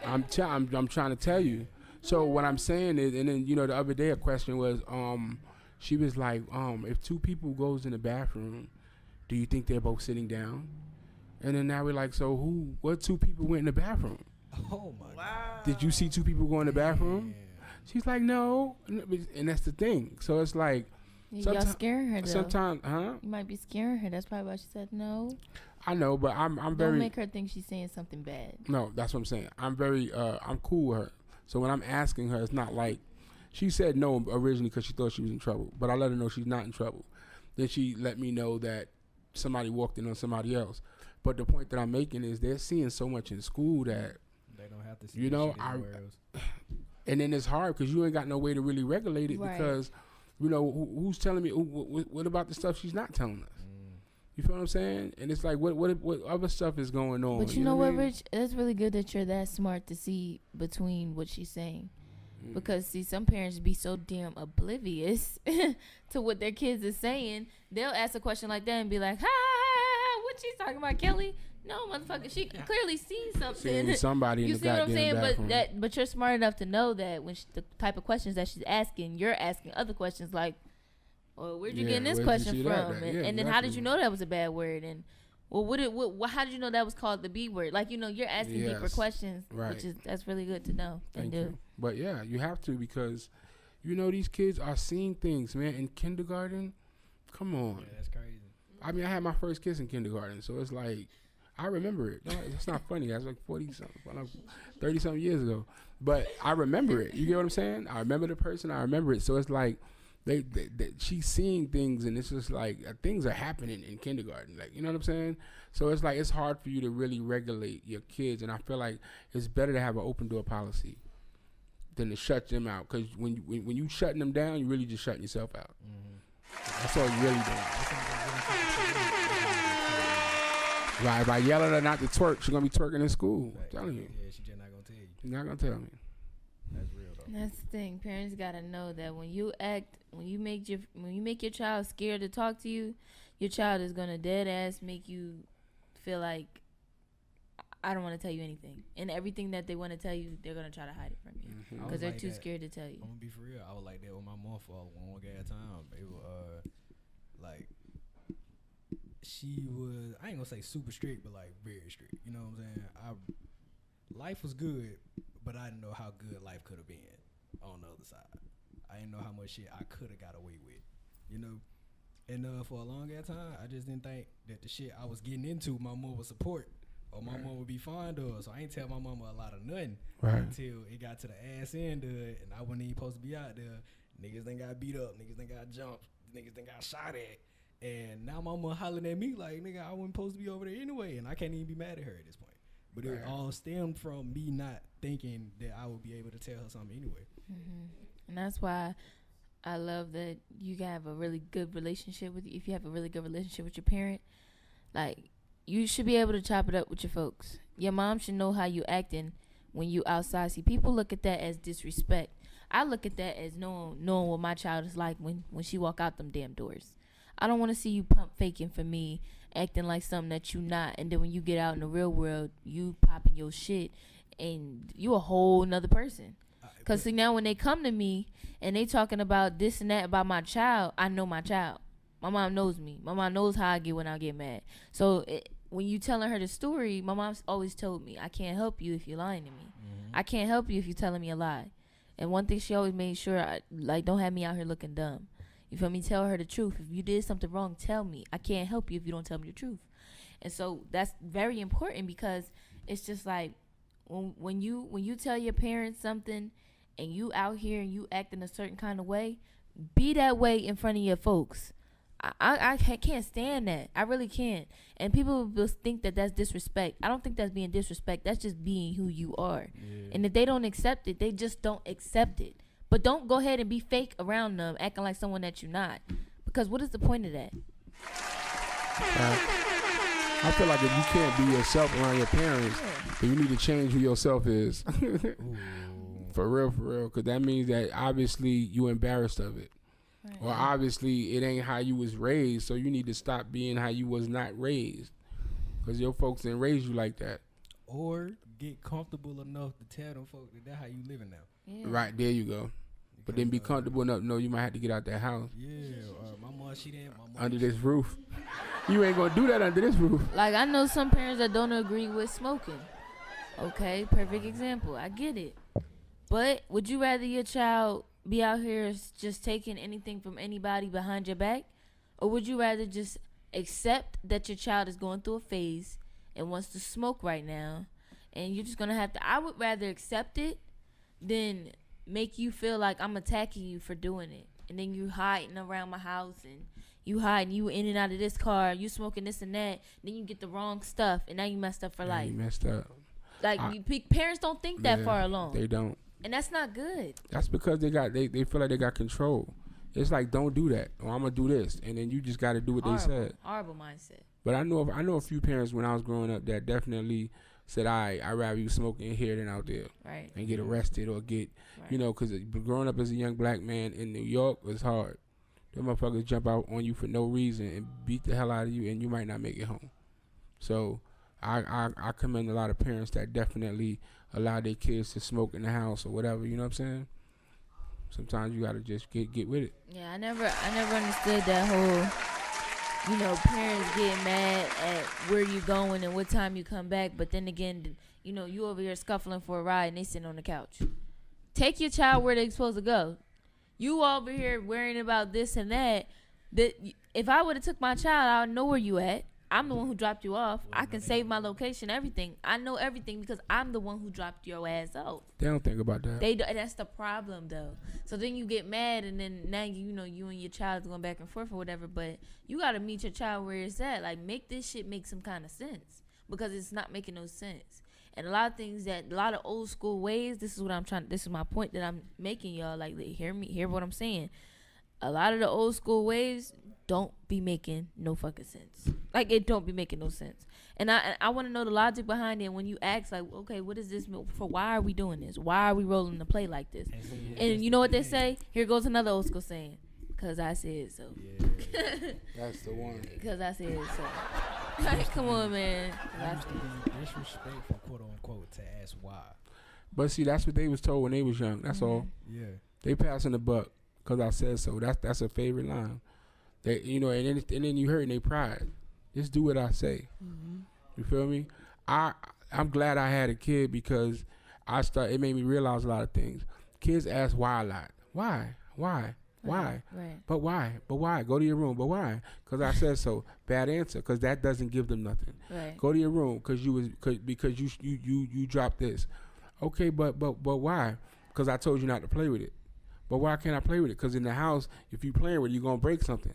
I'm trying to tell you. So what I'm saying is, and then, the other day a question was, she was like, if two people goes in the bathroom, do you think they're both sitting down? And then now we're like, so what two people went in the bathroom? Oh my God. Did you see two people go in the bathroom? She's like, no. And that's the thing. So it's like, y'all scaring her though. Sometimes, You might be scaring her. That's probably why she said no. I know, but I'm very. Don't make her think she's saying something bad. No, that's what I'm saying. I'm very, I'm cool with her. So when I'm asking her, it's not like, she said no originally because she thought she was in trouble. But I let her know she's not in trouble. Then she let me know that somebody walked in on somebody else. But the point that I'm making is they're seeing so much in school that they don't have to see anywhere else. And then it's hard because you ain't got no way to really regulate it because, who's telling me, what about the stuff she's not telling us? You feel what I'm saying? And it's like, what other stuff is going on? But you know what, Rich? It's really good that you're that smart to see between what she's saying. Because, see, some parents be so damn oblivious to what their kids are saying. They'll ask a question like that and be like, ha, what she's talking about, Kelly? No, motherfucker, she clearly sees something. Seeing somebody in the goddamn bathroom. You see what I'm saying? But you're smart enough to know that when the type of questions that she's asking, you're asking other questions like, well, where'd you get this question from? And then how did you know that was a bad word? And how did you know that was called the B word? Like, you're asking deeper questions, which that's really good to know. Thank you. But yeah, you have to because, these kids are seeing things, man. In kindergarten, come on. Yeah, that's crazy. I mean, I had my first kiss in kindergarten, so it's like, I remember it. No, it's not funny. That's like 30-something years ago. But I remember it. You get what I'm saying? I remember the person. I remember it. So it's like, she's seeing things, and it's just like things are happening in kindergarten, like, you know what I'm saying? So it's like it's hard for you to really regulate your kids, and I feel like it's better to have an open door policy than to shut them out, because when you shutting them down, you're really just shutting yourself out. That's all you really doing. Right, by yelling her not to twerk, she's gonna be twerking in school. I'm telling you. Yeah, she's just not gonna tell you. She's not gonna tell me. That's real though. That's the thing. Parents gotta know that when you make your child scared to talk to you, your child is gonna dead ass make you feel like, I don't want to tell you anything, and everything that they want to tell you, they're gonna try to hide it from you because they're too scared to tell you. I'm gonna be for real. I was like that with my mom for a long time. It was like she was, I ain't gonna say super strict, but like very strict. You know what I'm saying? Life was good, but I didn't know how good life could have been on the other side. I didn't know how much shit I could have got away with, you know? And for a long ass time, I just didn't think that the shit I was getting into, my mom would support or my mom would be fond of. So I ain't tell my mama a lot of nothing until it got to the ass end of it, and I wasn't even supposed to be out there. Niggas done got beat up, niggas done got jumped, niggas done got shot at. And now my mama hollering at me like, nigga, I wasn't supposed to be over there anyway, and I can't even be mad at her at this point. But it all stemmed from me not thinking that I would be able to tell her something anyway. Mm-hmm. And that's why I love that you have a really good relationship with, if you have a really good relationship with your parent, like, you should be able to chop it up with your folks. Your mom should know how you acting when you outside. See, people look at that as disrespect. I look at that as knowing what my child is like when she walk out them damn doors. I don't want to see you pump faking for me, acting like something that you not, and then when you get out in the real world, you popping your shit, and you a whole nother person. Because see, now when they come to me and they talking about this and that about my child, I know my child. My mom knows me. My mom knows how I get when I get mad. So when you telling her the story, my mom's always told me, I can't help you if you're lying to me. Mm-hmm. I can't help you if you're telling me a lie. And one thing she always made sure, don't have me out here looking dumb. You feel me? Tell her the truth. If you did something wrong, tell me. I can't help you if you don't tell me the truth. And so that's very important, because it's just like when you tell your parents something and you out here and you act in a certain kind of way, be that way in front of your folks. I can't stand that. I really can't. And people will think that that's disrespect. I don't think that's being disrespect. That's just being who you are. Yeah. And if they don't accept it, they just don't accept it. But don't go ahead and be fake around them, acting like someone that you're not. Because what is the point of that? I feel like if you can't be yourself around your parents, then you need to change who yourself is. For real. Because that means that obviously you embarrassed of it. Right. Or obviously it ain't how you was raised, so you need to stop being how you was not raised. Because your folks didn't raise you like that. Or get comfortable enough to tell them folks that that's how you living now. Yeah. Right, there you go. But then be comfortable enough to know you might have to get out that house. Yeah, my mom, she didn't. Under this roof. You ain't going to do that under this roof. Like, I know some parents that don't agree with smoking. Okay, perfect example. I get it. But would you rather your child be out here just taking anything from anybody behind your back? Or would you rather just accept that your child is going through a phase and wants to smoke right now, and you're just going to have to... I would rather accept it than make you feel like I'm attacking you for doing it. And then you hiding around my house, and you in and out of this car, you smoking this and that, then you get the wrong stuff, and now you messed up for life. You messed up. Like, parents don't think that far along. They don't. And that's not good. That's because they feel like they got control. It's like, don't do that, or I'm gonna do this, and then you just got to do what they said. Horrible mindset. But I know a few parents when I was growing up that definitely said, I'd rather you smoking in here than out there, right? And get arrested or get, because growing up as a young black man in New York was hard. Them motherfuckers jump out on you for no reason and beat the hell out of you, and you might not make it home. So I commend a lot of parents that definitely allow their kids to smoke in the house or whatever. You know what I'm saying? Sometimes you gotta just get with it. Yeah, I never understood that whole, parents getting mad at where you going and what time you come back. But then again, you over here scuffling for a ride and they sitting on the couch. Take your child where they're supposed to go. You over here worrying about this and that. That if I would have took my child, I would know where you at. I'm the one who dropped you off. I can save my location, everything. I know everything because I'm the one who dropped your ass off. They don't think about that. That's the problem, though. So then you get mad, and then now you and your child is going back and forth or whatever. But you got to meet your child where it's at. Like, make this shit make some kind of sense, because it's not making no sense. And a lot of old school ways. This is my point that I'm making, y'all. Like, hear what I'm saying. A lot of the old school ways don't be making no fucking sense. Like, it don't be making no sense. And I want to know the logic behind it. When you ask, like, okay, what is this for? Why are we doing this? Why are we rolling the play like this? And you know what they say? Here goes another old school saying, because I said so. Yeah, that's the one. Because I said so. Like, come on, man. That's disrespectful, quote unquote, to ask why. But see, that's what they was told when they was young. That's all. Yeah. They passing the buck because I said so. That's a favorite line. They, and then you hurting their pride. Just do what I say. You feel me? I'm glad I had a kid because it made me realize a lot of things. Kids ask why a lot. Why? Right. But why? Go to your room. But why? Because I said so. Bad answer. Because that doesn't give them nothing. Right. Go to your room because you dropped this. Okay, but why? Because I told you not to play with it. But why can't I play with it? Because in the house, if you playing with it, you're gonna break something.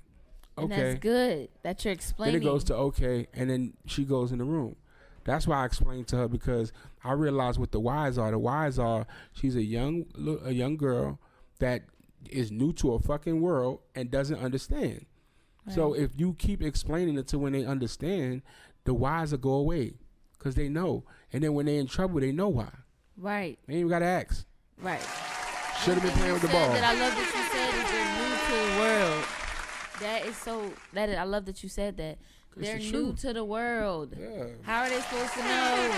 Okay. And that's good that you're explaining. Then it goes to okay, and then she goes in the room. That's why I explained to her, because I realized what the whys are. The whys are she's a young girl that is new to a fucking world and doesn't understand. Right. So if you keep explaining it to when they understand, the whys will go away because they know. And then when they're in trouble, they know why. Right. They ain't even got to ask. Right. Should have been playing with the ball. That I love that you said is they're new to the world. That is so. I love that you said that. They're new to the world. Yeah. How are they supposed to know?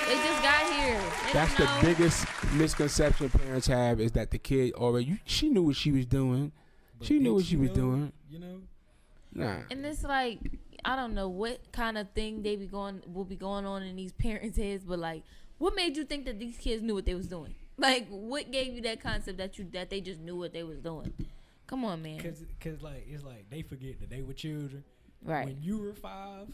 They just got here. That's the biggest misconception parents have, is that the kid already. She knew what she was doing. But she knew what she was doing. You know. Nah. And it's like, I don't know what kind of thing will be going on in these parents' heads, but like, what made you think that these kids knew what they was doing? Like, what gave you that concept that they just knew what they was doing? Come on, man. Cause like it's like they forget that they were children. Right. When you were 5,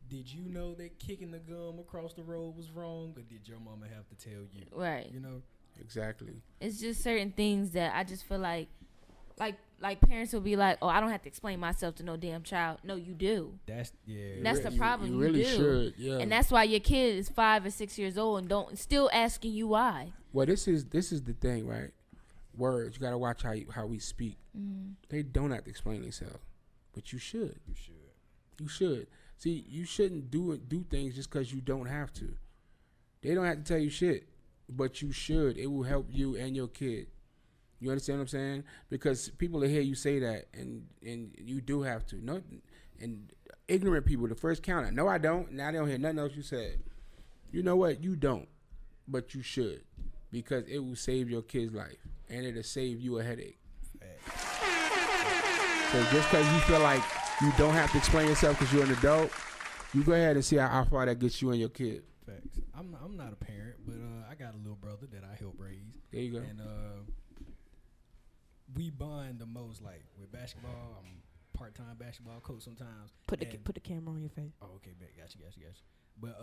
did you know that kicking the gum across the road was wrong, or did your mama have to tell you? Right. You know. Exactly. It's just certain things that I just feel like parents will be like, oh, I don't have to explain myself to no damn child. No, you do. That's the problem. You really do. should. Yeah. And that's why your kid is 5 or 6 years old and still asking you why. Well, this is the thing, right? Words. You gotta watch how we speak. Mm-hmm. They don't have to explain themselves, but you should. You should. See, you shouldn't do things just because you don't have to. They don't have to tell you shit, but you should. It will help you and your kid. You understand what I'm saying? Because people will hear you say that, and you do have to. No, and ignorant people, the first counter. No, I don't. Now they don't hear nothing else you said. You know what? You don't, but you should, because it will save your kid's life, and it'll save you a headache. So just because you feel like you don't have to explain yourself because you're an adult, you go ahead and see how far that gets you and your kid. Facts. I'm not a parent, but I got a little brother that I help raise. There you go. And we bond the most, like with basketball. I'm part-time basketball coach sometimes. Put the camera on your face. Oh, okay, got you. But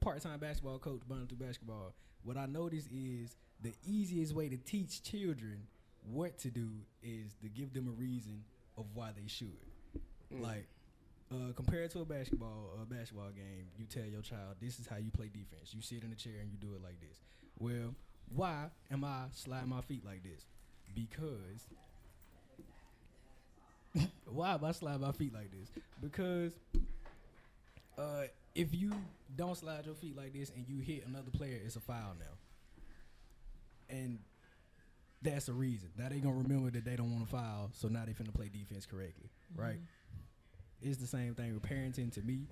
part-time basketball coach, bonding through basketball. What I noticed is the easiest way to teach children what to do is to give them a reason of why they should. Like, compared to a basketball game, you tell your child, this is how you play defense. You sit in a chair and you do it like this. Well, why am I sliding my feet like this? Because why am I sliding my feet like this? Because if you don't slide your feet like this and you hit another player, it's a foul now. And that's the reason. Now they gonna remember that they don't want to foul, so now they finna play defense correctly, right? It's the same thing with parenting to me.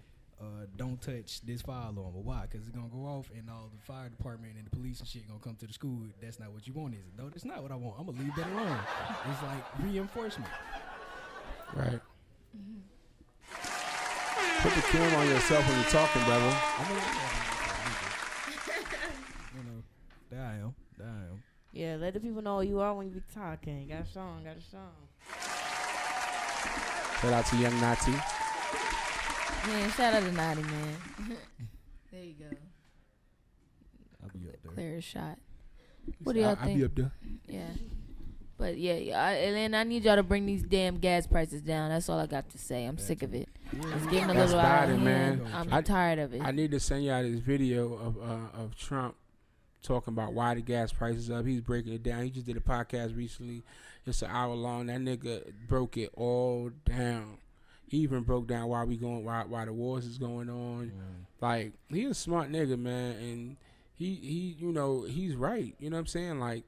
Don't touch this fire alarm. But why? Because it's gonna go off and all the fire department and the police and shit gonna come to the school. That's not what you want, is it? No, that's not what I want. I'm gonna leave that alone. It's like reinforcement. Right. Put the camera on yourself when you're talking, brother. You know, there I am. Yeah, let the people know who you are when you be talking. Got a song. Shout out to Young Nazi. Man, shout out to Naughty, man. There you go. I'll be up there. Clear shot. What do y'all think? I'll be up there. Yeah. But and I need y'all to bring these damn gas prices down. That's all I got to say. I'm sick of it. It's getting a little out of hand. I'm tired of it. I need to send y'all this video of Trump talking about why the gas prices up. He's breaking it down. He just did a podcast recently. It's an hour long. That nigga broke it all down. He even broke down why the wars is going on. Like, he's a smart nigga, man, and he you know, he's right. You know what I'm saying? Like,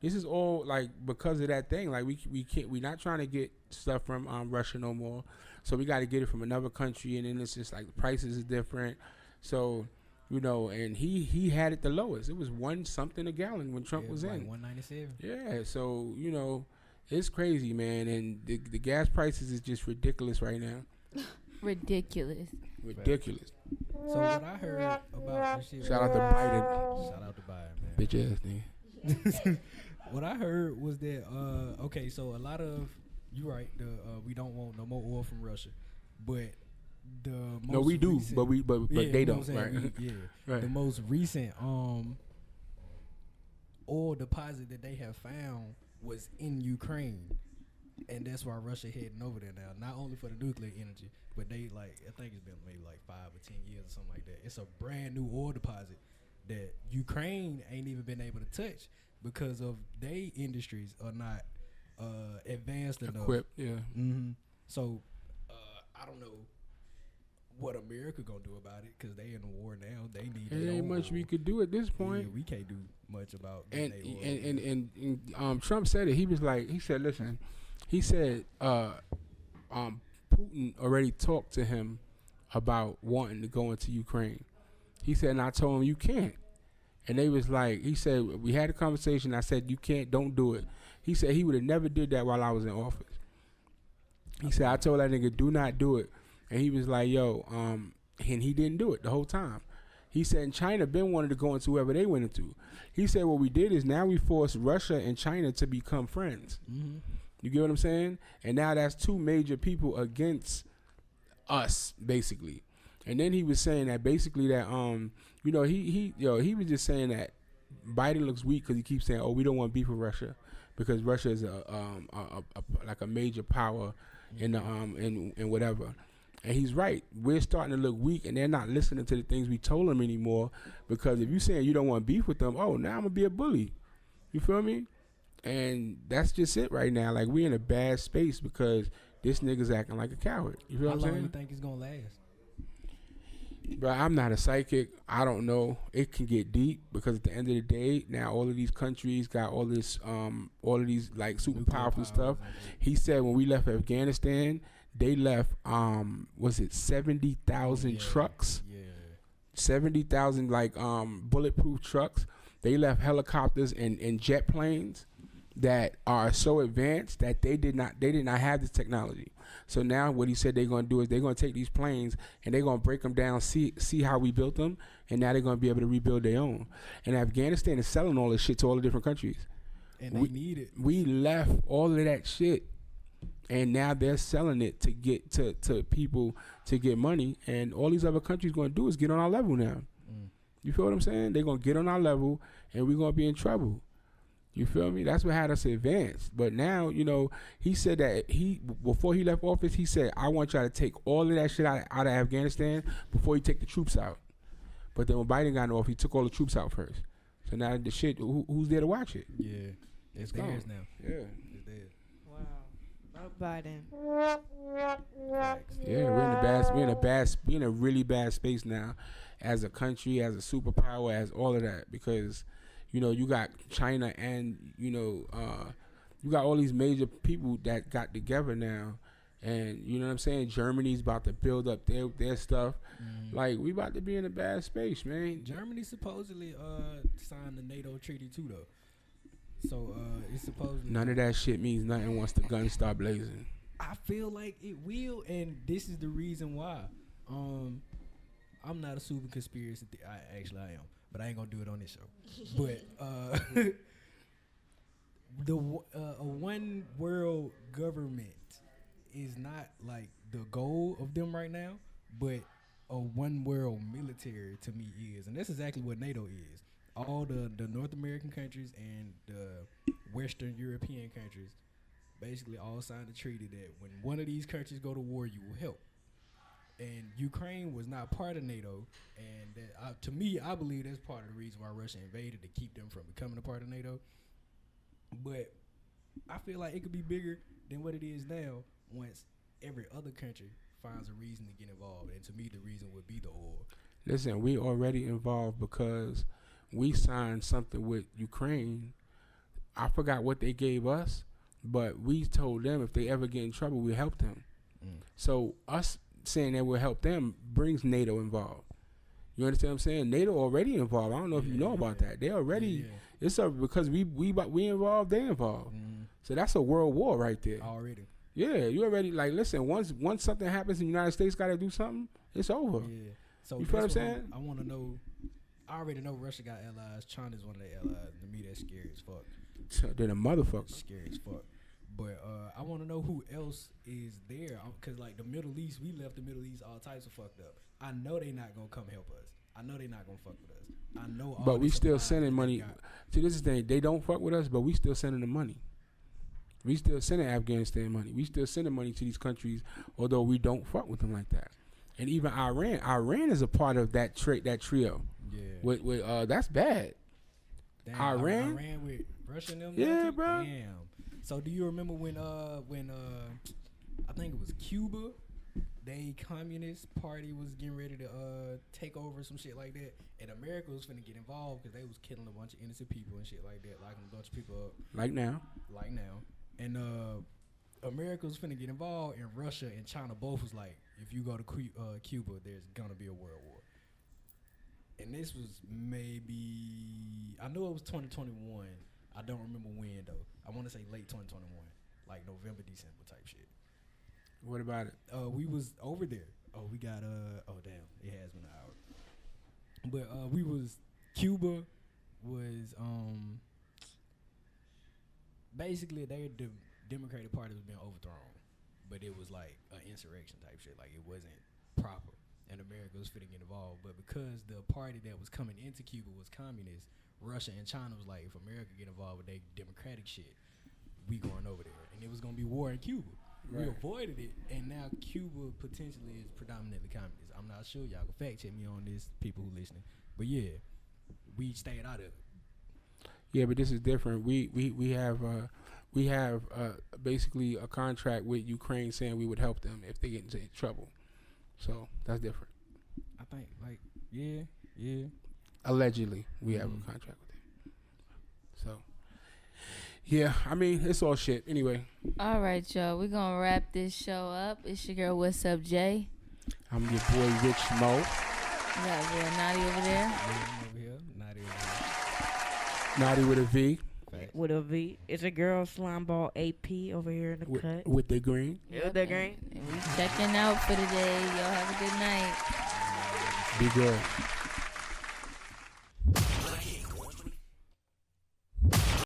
this is all like because of that thing. Like, we're not trying to get stuff from Russia no more. So we got to get it from another country, and then it's just like the prices is different. So, you know, and he had it the lowest. It was $1 something a gallon when Trump was in. $1.97. Yeah, so, you know, It's crazy, man, and the gas prices is just ridiculous right now. Ridiculous. Ridiculous. So what I heard about this shit. Shout out to Biden, Shout out to Biden, man. bitch ass nigga. What I heard was that okay, so a lot of you right, we don't want no more oil from Russia, but the most No, we do, recent, but yeah, they you know don't, what I'm saying? right? Yeah, Right. the most recent oil deposit that they have found was in Ukraine, and that's why Russia heading over there now. Not only for the nuclear energy, but they I think it's been maybe like 5 or 10 years or something like that. It's a brand new oil deposit that Ukraine ain't even been able to touch because of they industries are not advanced enough. Equipped, yeah. Mm-hmm. So I don't know what America gonna do about it because they in the war now. They need. There their ain't own much oil. we could do at this point. Yeah, we can't do much about And getting their oil. and Trump said it. He said, listen, he said, Putin already talked to him about wanting to go into Ukraine. He said, and I told him you can't. And they was like, he said, we had a conversation. I said, you can't, don't do it. He said he would have never did that while I was in office. He said, I told that nigga, do not do it. And he was like, yo, and he didn't do it the whole time. He said, and China been wanted to go into whoever they went into. He said, what we did is now we forced Russia and China to become friends. Mm-hmm. You get what I'm saying? And now that's two major people against us, basically. And then he was saying that basically that you know, he was just saying that Biden looks weak because he keeps saying, oh, we don't want beef with Russia because Russia is like a major power in the in whatever. And he's right. We're starting to look weak, and they're not listening to the things we told them anymore. Because if you're saying you don't want beef with them, oh, now I'm gonna be a bully. You feel me? And that's just it right now. Like, we're in a bad space because this nigga's acting like a coward. You feel How what I'm long saying? you think it's gonna last? But I'm not a psychic. I don't know. It can get deep because at the end of the day, now all of these countries got all this, all of these like super Nuclear powerful powers stuff. and shit. He said when we left Afghanistan, they left, was it 70,000 Yeah, trucks? Yeah. 70,000 like bulletproof trucks. They left helicopters and jet planes that are so advanced that they did not have this technology. So now what he said they're going to do is they're going to take these planes and they're going to break them down, see how we built them, and now they're going to be able to rebuild their own. And Afghanistan is selling all this shit to all the different countries. And they need it. We left all of that shit, and now they're selling it to get to people to get money, and all these other countries going to do is get on our level now. You feel what I'm saying? They're going to get on our level, and we're going to be in trouble. You feel me? That's what had us advance. But now, you know, he said that before he left office, he said, I want y'all to take all of that shit out of Afghanistan before you take the troops out. But then when Biden got in office, he took all the troops out first. So now the shit, who's there to watch it? Yeah. It's theirs now. Yeah. It's theirs. Wow. Vote Biden. Facts. Yeah, we're in a really bad space now as a country, as a superpower, as all of that, because you know, you got China and, you know, you got all these major people that got together now. And, you know what I'm saying? Germany's about to build up their stuff. Like, we about to be in a bad space, man. Germany supposedly signed the NATO treaty too, though. So it's supposedly None of that shit means nothing once the guns start blazing. I feel like it will, and this is the reason why. I'm not a super conspiracy. I am, but I ain't gonna do it on this show. But a one world government is not like the goal of them right now, but a one world military to me is, and that's exactly what NATO is. All the North American countries and the Western European countries basically all signed a treaty that when one of these countries go to war, you will help. And Ukraine was not part of NATO, and that, to me, I believe that's part of the reason why Russia invaded, to keep them from becoming a part of NATO. But I feel like it could be bigger than what it is now once every other country finds a reason to get involved. And to me, the reason would be the oil. Listen, we already involved because we signed something with Ukraine. I forgot what they gave us, but we told them if they ever get in trouble, we help them. So us saying that we'll help them brings NATO involved. You understand what I'm saying? NATO already involved. I don't know if you know about that. They already It's because we involved, they involved. So that's a world war right there. Already. Yeah, you already like listen. Once something happens, in the United States got to do something. It's over. Yeah. So you feel what I'm saying? I want to know. I already know Russia got allies. China's one of their allies. To me, that's scary as fuck. They're the motherfucker. Scary as fuck. But I want to know who else is there. Cause like the Middle East, we left the Middle East all types of fucked up. I know they not gonna come help us. I know they not gonna fuck with us. I know. All But we still supplies sending that money. See, this is the thing. They don't fuck with us, but we still sending them money. We still sending Afghanistan money. We still sending money to these countries, although we don't fuck with them like that. And even Iran is a part of that trio. Yeah. With that's bad. Damn, Iran with Russia and them. Yeah, bro. Damn. So do you remember when I think it was Cuba, they communist party was getting ready to take over some shit like that, and America was finna get involved because they was killing a bunch of innocent people and shit like that, locking a bunch of people up. Like now. And America was finna get involved, and Russia and China both was like, if you go to Cuba, there's gonna be a world war. And this was maybe, I know it was 2021. I don't remember when though. I want to say late 2021, like November, December type shit. What about it? We was over there. Oh, we got oh damn, it has been an hour. But we was, Cuba was basically their Democratic Party was being overthrown, but it was like an insurrection type shit. Like it wasn't proper, and America was fitting get involved. But because the party that was coming into Cuba was communist, Russia and China was like, if America get involved with their democratic shit, we going over there, and it was gonna be war in Cuba. Right. We avoided it, and now Cuba potentially is predominantly communist. I'm not sure, y'all can fact check me on this, people who listening, but yeah, we stayed out of it. Yeah, but this is different. We have basically a contract with Ukraine saying we would help them if they get into trouble. So that's different. I think yeah. Allegedly, we have a contract with them. So yeah, I mean it's all shit. Anyway. All right, y'all. We're gonna wrap this show up. It's your girl, What's Up, Jay. I'm your boy, Rich Mo. You got real Naughty over there. Over here, Naughty over here. Naughty with a V. With a V. It's a girl, Slimeball AP over here in the cut. With the green. Yeah, with the green. And we checking out for today. Y'all have a good night. Be good.